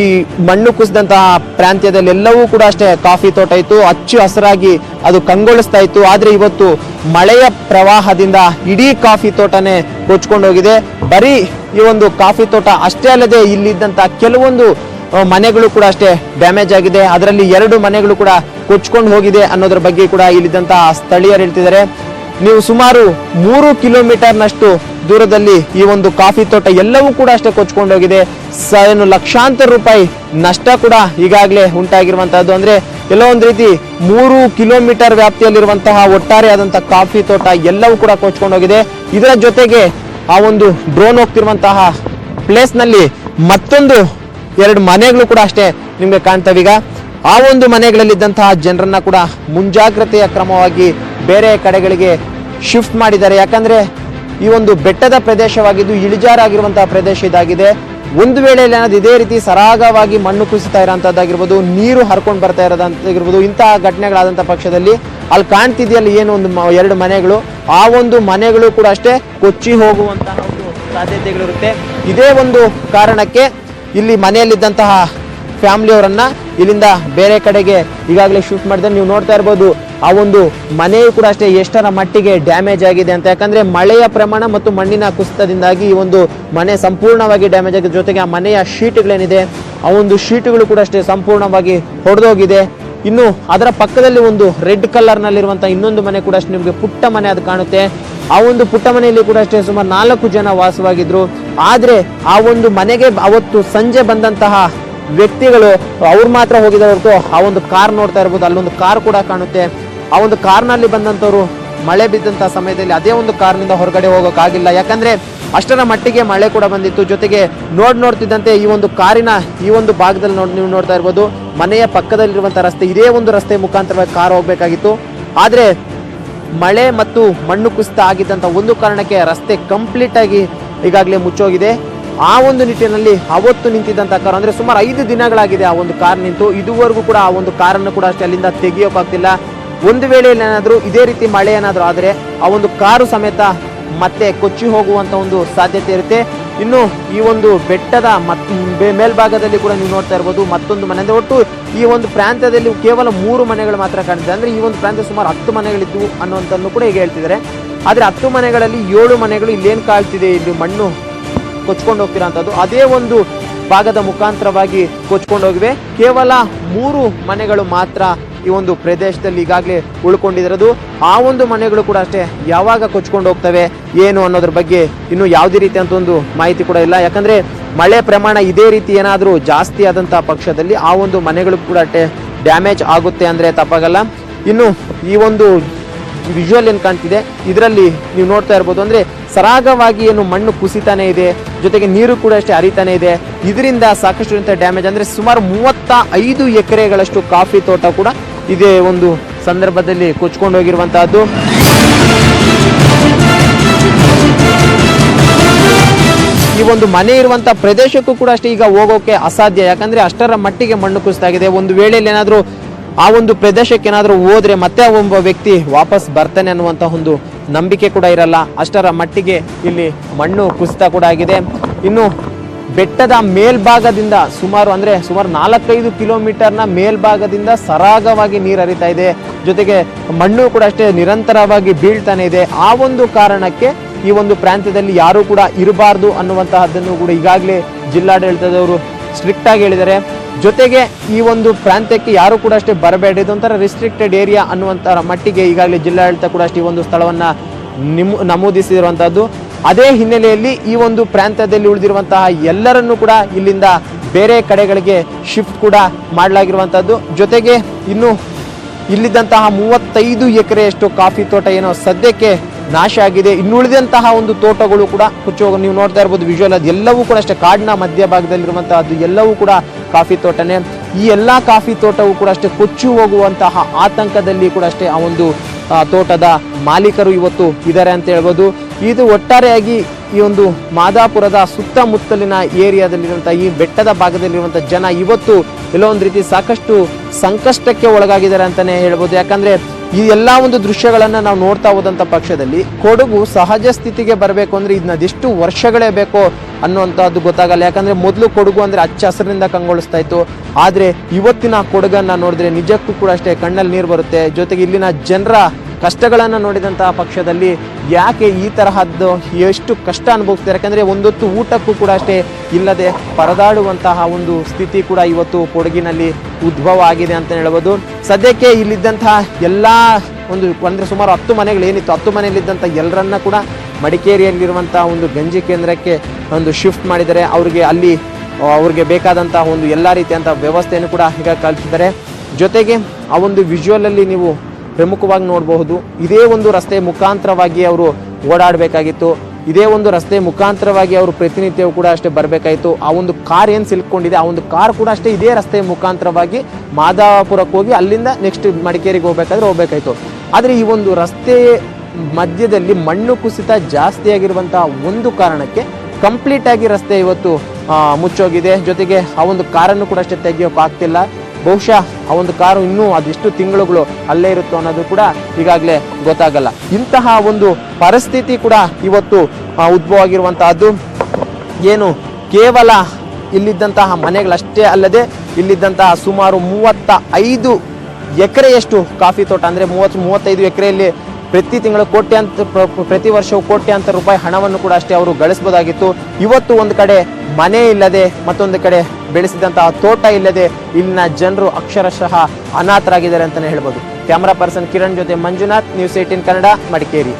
ಮಣ್ಣು ಕುಸಿದಂತಹ ಪ್ರಾಂತ್ಯದಲ್ಲಿ ಎಲ್ಲವೂ ಕೂಡ ಅಷ್ಟೇ ಕಾಫಿ ತೋಟ ಇತ್ತು, ಹಚ್ಚು ಹಸಿರಾಗಿ ಅದು ಕಂಗೊಳಿಸ್ತಾ ಇತ್ತು. ಆದ್ರೆ ಇವತ್ತು ಮಳೆಯ ಪ್ರವಾಹದಿಂದ ಇಡೀ ಕಾಫಿ ತೋಟನೇ ಕೊಚ್ಕೊಂಡು ಹೋಗಿದೆ. ಬರೀ ಈ ಒಂದು ಕಾಫಿ ತೋಟ ಅಷ್ಟೇ ಅಲ್ಲದೆ ಇಲ್ಲಿದ್ದಂತ ಕೆಲವೊಂದು ಮನೆಗಳು ಕೂಡ ಅಷ್ಟೇ ಡ್ಯಾಮೇಜ್ ಆಗಿದೆ. ಅದರಲ್ಲಿ 2 ಮನೆಗಳು ಕೂಡ ಕೊಚ್ಕೊಂಡು ಹೋಗಿದೆ ಅನ್ನೋದ್ರ ಬಗ್ಗೆ ಕೂಡ ಇಲ್ಲಿದ್ದಂತಹ ಸ್ಥಳೀಯರು ಹೇಳ್ತಿದ್ದಾರೆ. ನೀವು ಸುಮಾರು 3 ಕಿಲೋಮೀಟರ್ನಷ್ಟು ದೂರದಲ್ಲಿ ಈ ಒಂದು ಕಾಫಿ ತೋಟ ಎಲ್ಲವೂ ಕೂಡ ಅಷ್ಟೇ ಕೊಚ್ಕೊಂಡು ಹೋಗಿದೆ. ಲಕ್ಷಾಂತರ ರೂಪಾಯಿ ನಷ್ಟ ಕೂಡ ಈಗಾಗಲೇ ಉಂಟಾಗಿರುವಂತಹದ್ದು. ಅಂದ್ರೆ ಎಲ್ಲೋ ಒಂದು ರೀತಿ 3 ಕಿಲೋಮೀಟರ್ ವ್ಯಾಪ್ತಿಯಲ್ಲಿರುವಂತಹ ಒಟ್ಟಾರೆ ಆದಂತಹ ಕಾಫಿ ತೋಟ ಎಲ್ಲವೂ ಕೂಡ ಕೊಚ್ಕೊಂಡು ಹೋಗಿದೆ. ಇದರ ಜೊತೆಗೆ ಆ ಒಂದು ಡ್ರೋನ್ ಹೋಗ್ತಿರುವಂತಹ ಪ್ಲೇಸ್ ನಲ್ಲಿ ಮತ್ತೊಂದು 2 ಮನೆಗಳು ಕೂಡ ಅಷ್ಟೇ ನಿಮ್ಗೆ ಕಾಣ್ತವೀಗ. ಆ ಒಂದು ಮನೆಗಳಲ್ಲಿದ್ದಂತಹ ಜನರನ್ನ ಕೂಡ ಮುಂಜಾಗ್ರತೆಯ ಕ್ರಮವಾಗಿ ಬೇರೆ ಕಡೆಗಳಿಗೆ ಶಿಫ್ಟ್ ಮಾಡಿದ್ದಾರೆ. ಯಾಕಂದ್ರೆ ಈ ಒಂದು ಬೆಟ್ಟದ ಪ್ರದೇಶವಾಗಿದ್ದು ಇಳಿಜಾರಾಗಿರುವಂತಹ ಪ್ರದೇಶ ಇದಾಗಿದೆ. ಒಂದು ವೇಳೆ ಏನಾದ್ರು ಇದೇ ರೀತಿ ಸರಾಗವಾಗಿ ಮಣ್ಣು ಕುಸಿತಾ ಇರೋಂಥದ್ದಾಗಿರ್ಬೋದು, ನೀರು ಹರ್ಕೊಂಡು ಬರ್ತಾ ಇರೋದಂತಾಗಿರ್ಬೋದು, ಇಂತಹ ಘಟನೆಗಳಾದಂಥ ಪಕ್ಷದಲ್ಲಿ ಅಲ್ಲಿ ಕಾಣ್ತಿದೆಯಲ್ಲಿ ಏನು ಒಂದು 2 ಮನೆಗಳು, ಆ ಒಂದು ಮನೆಗಳು ಕೂಡ ಅಷ್ಟೇ ಕೊಚ್ಚಿ ಹೋಗುವಂತಹ ಒಂದು ಸಾಧ್ಯತೆಗಳಿರುತ್ತೆ. ಇದೇ ಒಂದು ಕಾರಣಕ್ಕೆ ಇಲ್ಲಿ ಮನೆಯಲ್ಲಿದ್ದಂತಹ ಫ್ಯಾಮಿಲಿಯವರನ್ನ ಇಲ್ಲಿಂದ ಬೇರೆ ಕಡೆಗೆ ಈಗಾಗಲೇ ಶಿಫ್ಟ್ ಮಾಡಿದ್ರೆ ನೀವು ನೋಡ್ತಾ ಇರ್ಬೋದು. ಆ ಒಂದು ಮನೆಯು ಕೂಡ ಅಷ್ಟೇ ಎಷ್ಟರ ಮಟ್ಟಿಗೆ ಡ್ಯಾಮೇಜ್ ಆಗಿದೆ ಅಂತ. ಯಾಕಂದ್ರೆ ಮಳೆಯ ಪ್ರಮಾಣ ಮತ್ತು ಮಣ್ಣಿನ ಕುಸಿತದಿಂದಾಗಿ ಈ ಒಂದು ಮನೆ ಸಂಪೂರ್ಣವಾಗಿ ಡ್ಯಾಮೇಜ್ ಆಗಿದೆ. ಜೊತೆಗೆ ಆ ಮನೆಯ ಶೀಟ್ಗಳೇನಿದೆ ಆ ಒಂದು ಶೀಟ್ಗಳು ಕೂಡ ಅಷ್ಟೇ ಸಂಪೂರ್ಣವಾಗಿ ಹೊಡೆದೋಗಿದೆ. ಇನ್ನು ಅದರ ಪಕ್ಕದಲ್ಲಿ ಒಂದು ರೆಡ್ ಕಲರ್ ನಲ್ಲಿರುವಂತಹ ಇನ್ನೊಂದು ಮನೆ ಕೂಡ ಅಷ್ಟೇ ನಿಮಗೆ ಪುಟ್ಟ ಮನೆ ಅದು ಕಾಣುತ್ತೆ. ಆ ಒಂದು ಪುಟ್ಟ ಮನೆಯಲ್ಲಿ ಕೂಡ ಅಷ್ಟೇ ಸುಮಾರು 4 ಜನ ವಾಸವಾಗಿದ್ರು. ಆದ್ರೆ ಆ ಒಂದು ಮನೆಗೆ ಅವತ್ತು ಸಂಜೆ ಬಂದಂತಹ ವ್ಯಕ್ತಿಗಳು ಅವ್ರು ಮಾತ್ರ ಹೋಗಿದ್ದಾರೆ ಹೊರತು ಆ ಒಂದು ಕಾರ್ ನೋಡ್ತಾ ಇರ್ಬೋದು, ಅಲ್ಲೊಂದು ಕಾರ್ ಕೂಡ ಕಾಣುತ್ತೆ. ಆ ಒಂದು ಕಾರ್ನಲ್ಲಿ ಬಂದಂತವ್ರು ಮಳೆ ಬಿದ್ದಂತ ಸಮಯದಲ್ಲಿ ಅದೇ ಒಂದು ಕಾರ್ನಿಂದ ಹೊರಗಡೆ ಹೋಗೋಕ್ಕಾಗಿಲ್ಲ. ಯಾಕಂದ್ರೆ ಅಷ್ಟರ ಮಟ್ಟಿಗೆ ಮಳೆ ಕೂಡ ಬಂದಿತ್ತು. ಜೊತೆಗೆ ನೋಡ್ತಿದ್ದಂತೆ ಈ ಒಂದು ಕಾರಿನ ಈ ಒಂದು ಭಾಗದಲ್ಲಿ ನೀವು ನೋಡ್ತಾ ಇರ್ಬೋದು, ಮನೆಯ ಪಕ್ಕದಲ್ಲಿರುವಂತಹ ರಸ್ತೆ, ಇದೇ ಒಂದು ರಸ್ತೆ ಮುಖಾಂತರವಾಗಿ ಕಾರ್ ಹೋಗ್ಬೇಕಾಗಿತ್ತು. ಆದ್ರೆ ಮಳೆ ಮತ್ತು ಮಣ್ಣು ಕುಸಿತ ಆಗಿದ್ದಂತ ಒಂದು ಕಾರಣಕ್ಕೆ ರಸ್ತೆ ಕಂಪ್ಲೀಟ್ ಆಗಿ ಈಗಾಗಲೇ ಮುಚ್ಚೋಗಿದೆ. ಆ ಒಂದು ನಿಟ್ಟಿನಲ್ಲಿ ಅವತ್ತು ನಿಂತಿದ್ದಂತ ಕಾರ್ ಅಂದ್ರೆ ಸುಮಾರು 5 ದಿನಗಳಾಗಿದೆ ಆ ಒಂದು ಕಾರ್ ನಿಂತು. ಇದುವರೆಗೂ ಕೂಡ ಆ ಒಂದು ಕಾರನ್ನು ಕೂಡ ಅಷ್ಟೇ ಅಲ್ಲಿಂದ ತೆಗಿಯೋಕ್ಕಾಗ್ತಿಲ್ಲ. ಒಂದು ವೇಳೆ ಏನಾದರೂ ಇದೇ ರೀತಿ ಮಳೆ ಏನಾದರೂ ಆದರೆ ಆ ಒಂದು ಕಾರು ಸಮೇತ ಮತ್ತೆ ಕೊಚ್ಚಿ ಹೋಗುವಂತ ಒಂದು ಸಾಧ್ಯತೆ ಇರುತ್ತೆ. ಇನ್ನು ಈ ಒಂದು ಬೆಟ್ಟದ ಮೇಲ್ಭಾಗದಲ್ಲಿ ಕೂಡ ನೀವು ನೋಡ್ತಾ ಇರ್ಬೋದು ಮತ್ತೊಂದು ಮನೆ. ಅಂದ್ರೆ ಒಟ್ಟು ಈ ಒಂದು ಪ್ರಾಂತ್ಯದಲ್ಲಿ ಕೇವಲ 3 ಮನೆಗಳು ಮಾತ್ರ ಕಾಣ್ತಿದೆ. ಅಂದ್ರೆ ಈ ಒಂದು ಪ್ರಾಂತ್ಯ ಸುಮಾರು 10 ಮನೆಗಳಿದ್ವು ಅನ್ನುವಂಥನ್ನು ಕೂಡ ಈಗ ಹೇಳ್ತಿದ್ದಾರೆ. ಆದ್ರೆ 10 ಮನೆಗಳಲ್ಲಿ 7 ಮನೆಗಳು ಇಲ್ಲೇನು ಕಾಳ್ತಿದೆ, ಇಲ್ಲಿ ಮಣ್ಣು ಕೊಚ್ಕೊಂಡು ಹೋಗ್ತಿರೋಂಥದ್ದು ಅದೇ ಒಂದು ಭಾಗದ ಮುಖಾಂತರವಾಗಿ ಕೊಚ್ಕೊಂಡು ಹೋಗಿವೆ. ಕೇವಲ 3 ಮನೆಗಳು ಮಾತ್ರ ಈ ಒಂದು ಪ್ರದೇಶದಲ್ಲಿ ಈಗಾಗಲೇ ಉಳ್ಕೊಂಡಿರೋದು. ಆ ಒಂದು ಮನೆಗಳು ಕೂಡ ಅಷ್ಟೇ ಯಾವಾಗ ಕೊಚ್ಕೊಂಡು ಹೋಗ್ತವೆ ಏನು ಅನ್ನೋದ್ರ ಬಗ್ಗೆ ಇನ್ನು ಯಾವುದೇ ರೀತಿ ಅಂತ ಒಂದು ಮಾಹಿತಿ ಕೂಡ ಇಲ್ಲ. ಯಾಕಂದ್ರೆ ಮಳೆ ಪ್ರಮಾಣ ಇದೇ ರೀತಿ ಏನಾದರೂ ಜಾಸ್ತಿ ಆದಂತಹ ಪಕ್ಷದಲ್ಲಿ ಆ ಒಂದು ಮನೆಗಳು ಕೂಡ ಅಷ್ಟೇ ಡ್ಯಾಮೇಜ್ ಆಗುತ್ತೆ ಅಂದ್ರೆ ತಪ್ಪಾಗಲ್ಲ. ಇನ್ನು ಈ ಒಂದು ವಿಜುವಲ್ ಏನು ಕಾಣ್ತಿದೆ ಇದರಲ್ಲಿ ನೀವು ನೋಡ್ತಾ ಇರ್ಬೋದು, ಅಂದ್ರೆ ಸರಾಗವಾಗಿ ಏನು ಮಣ್ಣು ಕುಸಿತಾನೆ ಇದೆ, ಜೊತೆಗೆ ನೀರು ಕೂಡ ಅಷ್ಟೇ ಹರಿತಾನೆ ಇದೆ. ಇದರಿಂದ ಸಾಕಷ್ಟು ಡ್ಯಾಮೇಜ್ ಅಂದ್ರೆ ಸುಮಾರು 35 ಎಕರೆಗಳಷ್ಟು ಕಾಫಿ ತೋಟ ಕೂಡ ಇದೇ ಒಂದು ಸಂದರ್ಭದಲ್ಲಿ ಕೊಚ್ಕೊಂಡು ಹೋಗಿರುವಂತಹದ್ದು. ಈ ಒಂದು ಮನೆ ಇರುವಂತಹ ಪ್ರದೇಶಕ್ಕೂ ಕೂಡ ಅಷ್ಟೇ ಈಗ ಹೋಗೋಕೆ ಅಸಾಧ್ಯ. ಯಾಕಂದ್ರೆ ಅಷ್ಟರ ಮಟ್ಟಿಗೆ ಮಣ್ಣು ಕುಸಿತಾಗಿದೆ. ಒಂದು ವೇಳೆಯಲ್ಲಿ ಏನಾದರೂ ಆ ಒಂದು ಪ್ರದೇಶಕ್ಕೆ ಏನಾದರೂ ಹೋದ್ರೆ ಮತ್ತೆ ಒಬ್ಬ ವ್ಯಕ್ತಿ ವಾಪಸ್ ಬರ್ತಾನೆ ಅನ್ನುವಂತ ಒಂದು ನಂಬಿಕೆ ಕೂಡ ಇರಲ್ಲ. ಅಷ್ಟರ ಮಟ್ಟಿಗೆ ಇಲ್ಲಿ ಮಣ್ಣು ಕುಸಿತ ಕೂಡ ಆಗಿದೆ. ಇನ್ನು ಬೆಟ್ಟದ ಮೇಲ್ಭಾಗದಿಂದ ಸುಮಾರು 4-5 ಕಿಲೋಮೀಟರ್ನ ಮೇಲ್ಭಾಗದಿಂದ ಸರಾಗವಾಗಿ ನೀರು ಹರಿತಾ ಇದೆ. ಜೊತೆಗೆ ಮಣ್ಣು ಕೂಡ ಅಷ್ಟೇ ನಿರಂತರವಾಗಿ ಬೀಳ್ತಾನೆ ಇದೆ. ಆ ಒಂದು ಕಾರಣಕ್ಕೆ ಈ ಒಂದು ಪ್ರಾಂತ್ಯದಲ್ಲಿ ಯಾರು ಕೂಡ ಇರಬಾರ್ದು ಅನ್ನುವಂತಹದ್ದನ್ನು ಕೂಡ ಈಗಾಗಲೇ ಜಿಲ್ಲಾಡಳಿತದವರು ಸ್ಟ್ರಿಕ್ಟ್ ಆಗಿ ಹೇಳಿದ್ದಾರೆ. ಜೊತೆಗೆ ಈ ಒಂದು ಪ್ರಾಂತ್ಯಕ್ಕೆ ಯಾರು ಕೂಡ ಅಷ್ಟೇ ಬರಬೇಡಿ, ಇದೊಂಥರ ರಿಸ್ಟ್ರಿಕ್ಟೆಡ್ ಏರಿಯಾ ಅನ್ನುವಂಥ ಮಟ್ಟಿಗೆ ಈಗಾಗಲೇ ಜಿಲ್ಲಾಡಳಿತ ಕೂಡ ಅಷ್ಟೇ ಈ ಒಂದು ಸ್ಥಳವನ್ನ ನಮೂದಿಸಿರುವಂತಹದ್ದು. ಅದೇ ಹಿನ್ನೆಲೆಯಲ್ಲಿ ಈ ಒಂದು ಪ್ರಾಂತ್ಯದಲ್ಲಿ ಉಳಿದಿರುವಂತಹ ಎಲ್ಲರನ್ನೂ ಕೂಡ ಇಲ್ಲಿಂದ ಬೇರೆ ಕಡೆಗಳಿಗೆ ಶಿಫ್ಟ್ ಕೂಡ ಮಾಡಲಾಗಿರುವಂತಹದ್ದು. ಜೊತೆಗೆ ಇನ್ನು ಇಲ್ಲಿದ್ದಂತಹ 35 ಎಕರೆಯಷ್ಟು ಕಾಫಿ ತೋಟ ಏನೋ ಸದ್ಯಕ್ಕೆ ನಾಶ ಆಗಿದೆ. ಇನ್ನುಳಿದಂತಹ ಒಂದು ತೋಟಗಳು ಕೂಡ ಕೊಚ್ಚಿ ಹೋಗಿ ನೀವು ನೋಡ್ತಾ ಇರ್ಬೋದು ವಿಜುವಲ್, ಅದು ಎಲ್ಲವೂ ಕೂಡ ಅಷ್ಟೇ ಕಾಡಿನ ಮಧ್ಯಭಾಗದಲ್ಲಿರುವಂತಹ ಅದು ಎಲ್ಲವೂ ಕೂಡ ಕಾಫಿ ತೋಟನೇ. ಈ ಎಲ್ಲಾ ಕಾಫಿ ತೋಟವೂ ಕೂಡ ಅಷ್ಟೇ ಕೊಚ್ಚಿ ಹೋಗುವಂತಹ ಆತಂಕದಲ್ಲಿ ಕೂಡ ಅಷ್ಟೇ ಆ ಒಂದು ತೋಟದ ಮಾಲೀಕರು ಇವತ್ತು ಇದ್ದಾರೆ ಅಂತ ಹೇಳ್ಬೋದು. ಇದು ಒಟ್ಟಾರೆಯಾಗಿ ಈ ಒಂದು ಮಾದಾಪುರದ ಸುತ್ತಮುತ್ತಲಿನ ಏರಿಯಾದಲ್ಲಿರುವಂತಹ ಈ ಬೆಟ್ಟದ ಭಾಗದಲ್ಲಿರುವಂತಹ ಜನ ಇವತ್ತು ಎಲ್ಲೋ ಒಂದು ರೀತಿ ಸಾಕಷ್ಟು ಸಂಕಷ್ಟಕ್ಕೆ ಒಳಗಾಗಿದ್ದಾರೆ ಅಂತಾನೆ ಹೇಳ್ಬೋದು. ಯಾಕಂದ್ರೆ ಈ ಎಲ್ಲಾ ಒಂದು ದೃಶ್ಯಗಳನ್ನ ನಾವು ನೋಡ್ತಾ ಹೋದಂತ ಪಕ್ಷದಲ್ಲಿ ಕೊಡಗು ಸಹಜ ಸ್ಥಿತಿಗೆ ಬರಬೇಕು ಅಂದ್ರೆ ಇದನ್ನ ಅದೆಷ್ಟು ವರ್ಷಗಳೇ ಬೇಕೋ ಅನ್ನುವಂತಹದ್ದು ಗೊತ್ತಾಗಲ್ಲ. ಯಾಕಂದ್ರೆ ಮೊದಲು ಕೊಡಗು ಅಂದ್ರೆ ಹಚ್ಚ ಹಸಿರಿನಿಂದ ಕಂಗೊಳಿಸ್ತಾ ಇತ್ತು. ಆದ್ರೆ ಇವತ್ತಿನ ಕೊಡಗನ್ನ ನೋಡಿದ್ರೆ ನಿಜಕ್ಕೂ ಕೂಡ ಅಷ್ಟೇ ಕಣ್ಣಲ್ಲಿ ನೀರು ಬರುತ್ತೆ. ಜೊತೆಗೆ ಇಲ್ಲಿನ ಜನರ ಕಷ್ಟಗಳನ್ನ ನೋಡಿದಂತಹ ಪಕ್ಷದಲ್ಲಿ ಯಾಕೆ ಈ ತರಹದ್ದು ಎಷ್ಟು ಕಷ್ಟ ಅನುಭವಿಸ್ತಾರೆ, ಯಾಕಂದ್ರೆ ಒಂದೊತ್ತು ಊಟಕ್ಕೂ ಕೂಡ ಅಷ್ಟೇ ಇಲ್ಲದೆ ಪರದಾಡುವಂತಹ ಒಂದು ಸ್ಥಿತಿ ಕೂಡ ಇವತ್ತು ಕೊಡಗಿನಲ್ಲಿ ಉದ್ಭವ ಆಗಿದೆ ಅಂತ ಹೇಳ್ಬೋದು. ಸದ್ಯಕ್ಕೆ ಇಲ್ಲಿದ್ದಂತಹ ಎಲ್ಲಾ ಅಂದ್ರೆ ಸುಮಾರು 10 ಮನೆಗಳೇನಿತ್ತು 10 ಮನೆಯಲ್ಲಿದ್ದಂಥ ಎಲ್ಲರನ್ನ ಕೂಡ ಮಡಿಕೇರಿಯಲ್ಲಿರುವಂತಹ ಒಂದು ಗಂಜಿ ಕೇಂದ್ರಕ್ಕೆ ಒಂದು ಶಿಫ್ಟ್ ಮಾಡಿದ್ದಾರೆ. ಅವ್ರಿಗೆ ಬೇಕಾದಂತಹ ಒಂದು ಎಲ್ಲಾ ರೀತಿಯಂತಹ ವ್ಯವಸ್ಥೆಯನ್ನು ಕೂಡ ಈಗ ಕಲ್ಪಿಸಿದ್ದಾರೆ. ಜೊತೆಗೆ ಆ ಒಂದು ವಿಜುವಲ್ ಅಲ್ಲಿ ನೀವು ಪ್ರಮುಖವಾಗಿ ನೋಡಬಹುದು, ಇದೇ ಒಂದು ರಸ್ತೆ ಮುಖಾಂತರವಾಗಿ ಅವರು ಓಡಾಡಬೇಕಾಗಿತ್ತು. ಇದೇ ಒಂದು ರಸ್ತೆ ಮುಖಾಂತರವಾಗಿ ಅವರು ಪ್ರತಿನಿತ್ಯವೂ ಕೂಡ ಅಷ್ಟೇ ಬರಬೇಕಾಯಿತು. ಆ ಒಂದು ಕಾರ್ ಏನು ಸಿಲ್ಕೊಂಡಿದೆ ಆ ಒಂದು ಕಾರ್ ಕೂಡ ಅಷ್ಟೇ ಇದೇ ರಸ್ತೆ ಮುಖಾಂತರವಾಗಿ ಮಾದಾಪುರಕ್ಕೆ ಹೋಗಿ ಅಲ್ಲಿಂದ ನೆಕ್ಸ್ಟ್ ಮಡಿಕೇರಿಗೆ ಹೋಗ್ಬೇಕಾಯ್ತು. ಆದರೆ ಈ ಒಂದು ರಸ್ತೆ ಮಧ್ಯದಲ್ಲಿ ಮಣ್ಣು ಕುಸಿತ ಜಾಸ್ತಿ ಆಗಿರುವಂತಹ ಒಂದು ಕಾರಣಕ್ಕೆ ಕಂಪ್ಲೀಟ್ ಆಗಿ ರಸ್ತೆ ಇವತ್ತು ಮುಚ್ಚೋಗಿದೆ. ಜೊತೆಗೆ ಆ ಒಂದು ಕಾರನ್ನು ಕೂಡ ಅಷ್ಟೇ ತೆಗಿಯೋಕೆ ಆಗ್ತಿಲ್ಲ. ಬಹುಶಃ ಆ ಒಂದು ಕಾರು ಇನ್ನೂ ಅದೆಷ್ಟು ತಿಂಗಳುಗಳು ಅಲ್ಲೇ ಇರುತ್ತೋ ಅನ್ನೋದು ಕೂಡ ಈಗಾಗಲೇ ಗೊತ್ತಾಗಲ್ಲ. ಇಂತಹ ಒಂದು ಪರಿಸ್ಥಿತಿ ಕೂಡ ಇವತ್ತು ಉದ್ಭವ ಆಗಿರುವಂತಹದ್ದು. ಏನು ಕೇವಲ ಇಲ್ಲಿದ್ದಂತಹ ಮನೆಗಳಷ್ಟೇ ಅಲ್ಲದೆ ಇಲ್ಲಿದ್ದಂತಹ ಸುಮಾರು 35 ಎಕರೆಯಷ್ಟು ಕಾಫಿ ತೋಟ, ಅಂದ್ರೆ 35 ಎಕರೆಯಲ್ಲಿ ಪ್ರತಿ ತಿಂಗಳು ಪ್ರತಿ ವರ್ಷವೂ ಕೋಟ್ಯಾಂತರ ರೂಪಾಯಿ ಹಣವನ್ನು ಕೂಡ ಅಷ್ಟೇ ಅವರು ಗಳಿಸಬಹುದಾಗಿತ್ತು. ಇವತ್ತು ಒಂದು ಕಡೆ ಮನೆ ಇಲ್ಲದೆ, ಮತ್ತೊಂದು ಕಡೆ ಬೆಳೆಸಿದಂತಹ ತೋಟ ಇಲ್ಲದೆ ಇಲ್ಲಿನ ಜನರು ಅಕ್ಷರಶಃ ಅನಾಥರಾಗಿದ್ದಾರೆ ಅಂತಾನೆ ಹೇಳ್ಬೋದು. ಕ್ಯಾಮರಾ ಪರ್ಸನ್ ಕಿರಣ್ ಜೊತೆ ಮಂಜುನಾಥ್, ನ್ಯೂಸ್ 18 ಕನ್ನಡ, ಮಡಿಕೇರಿ.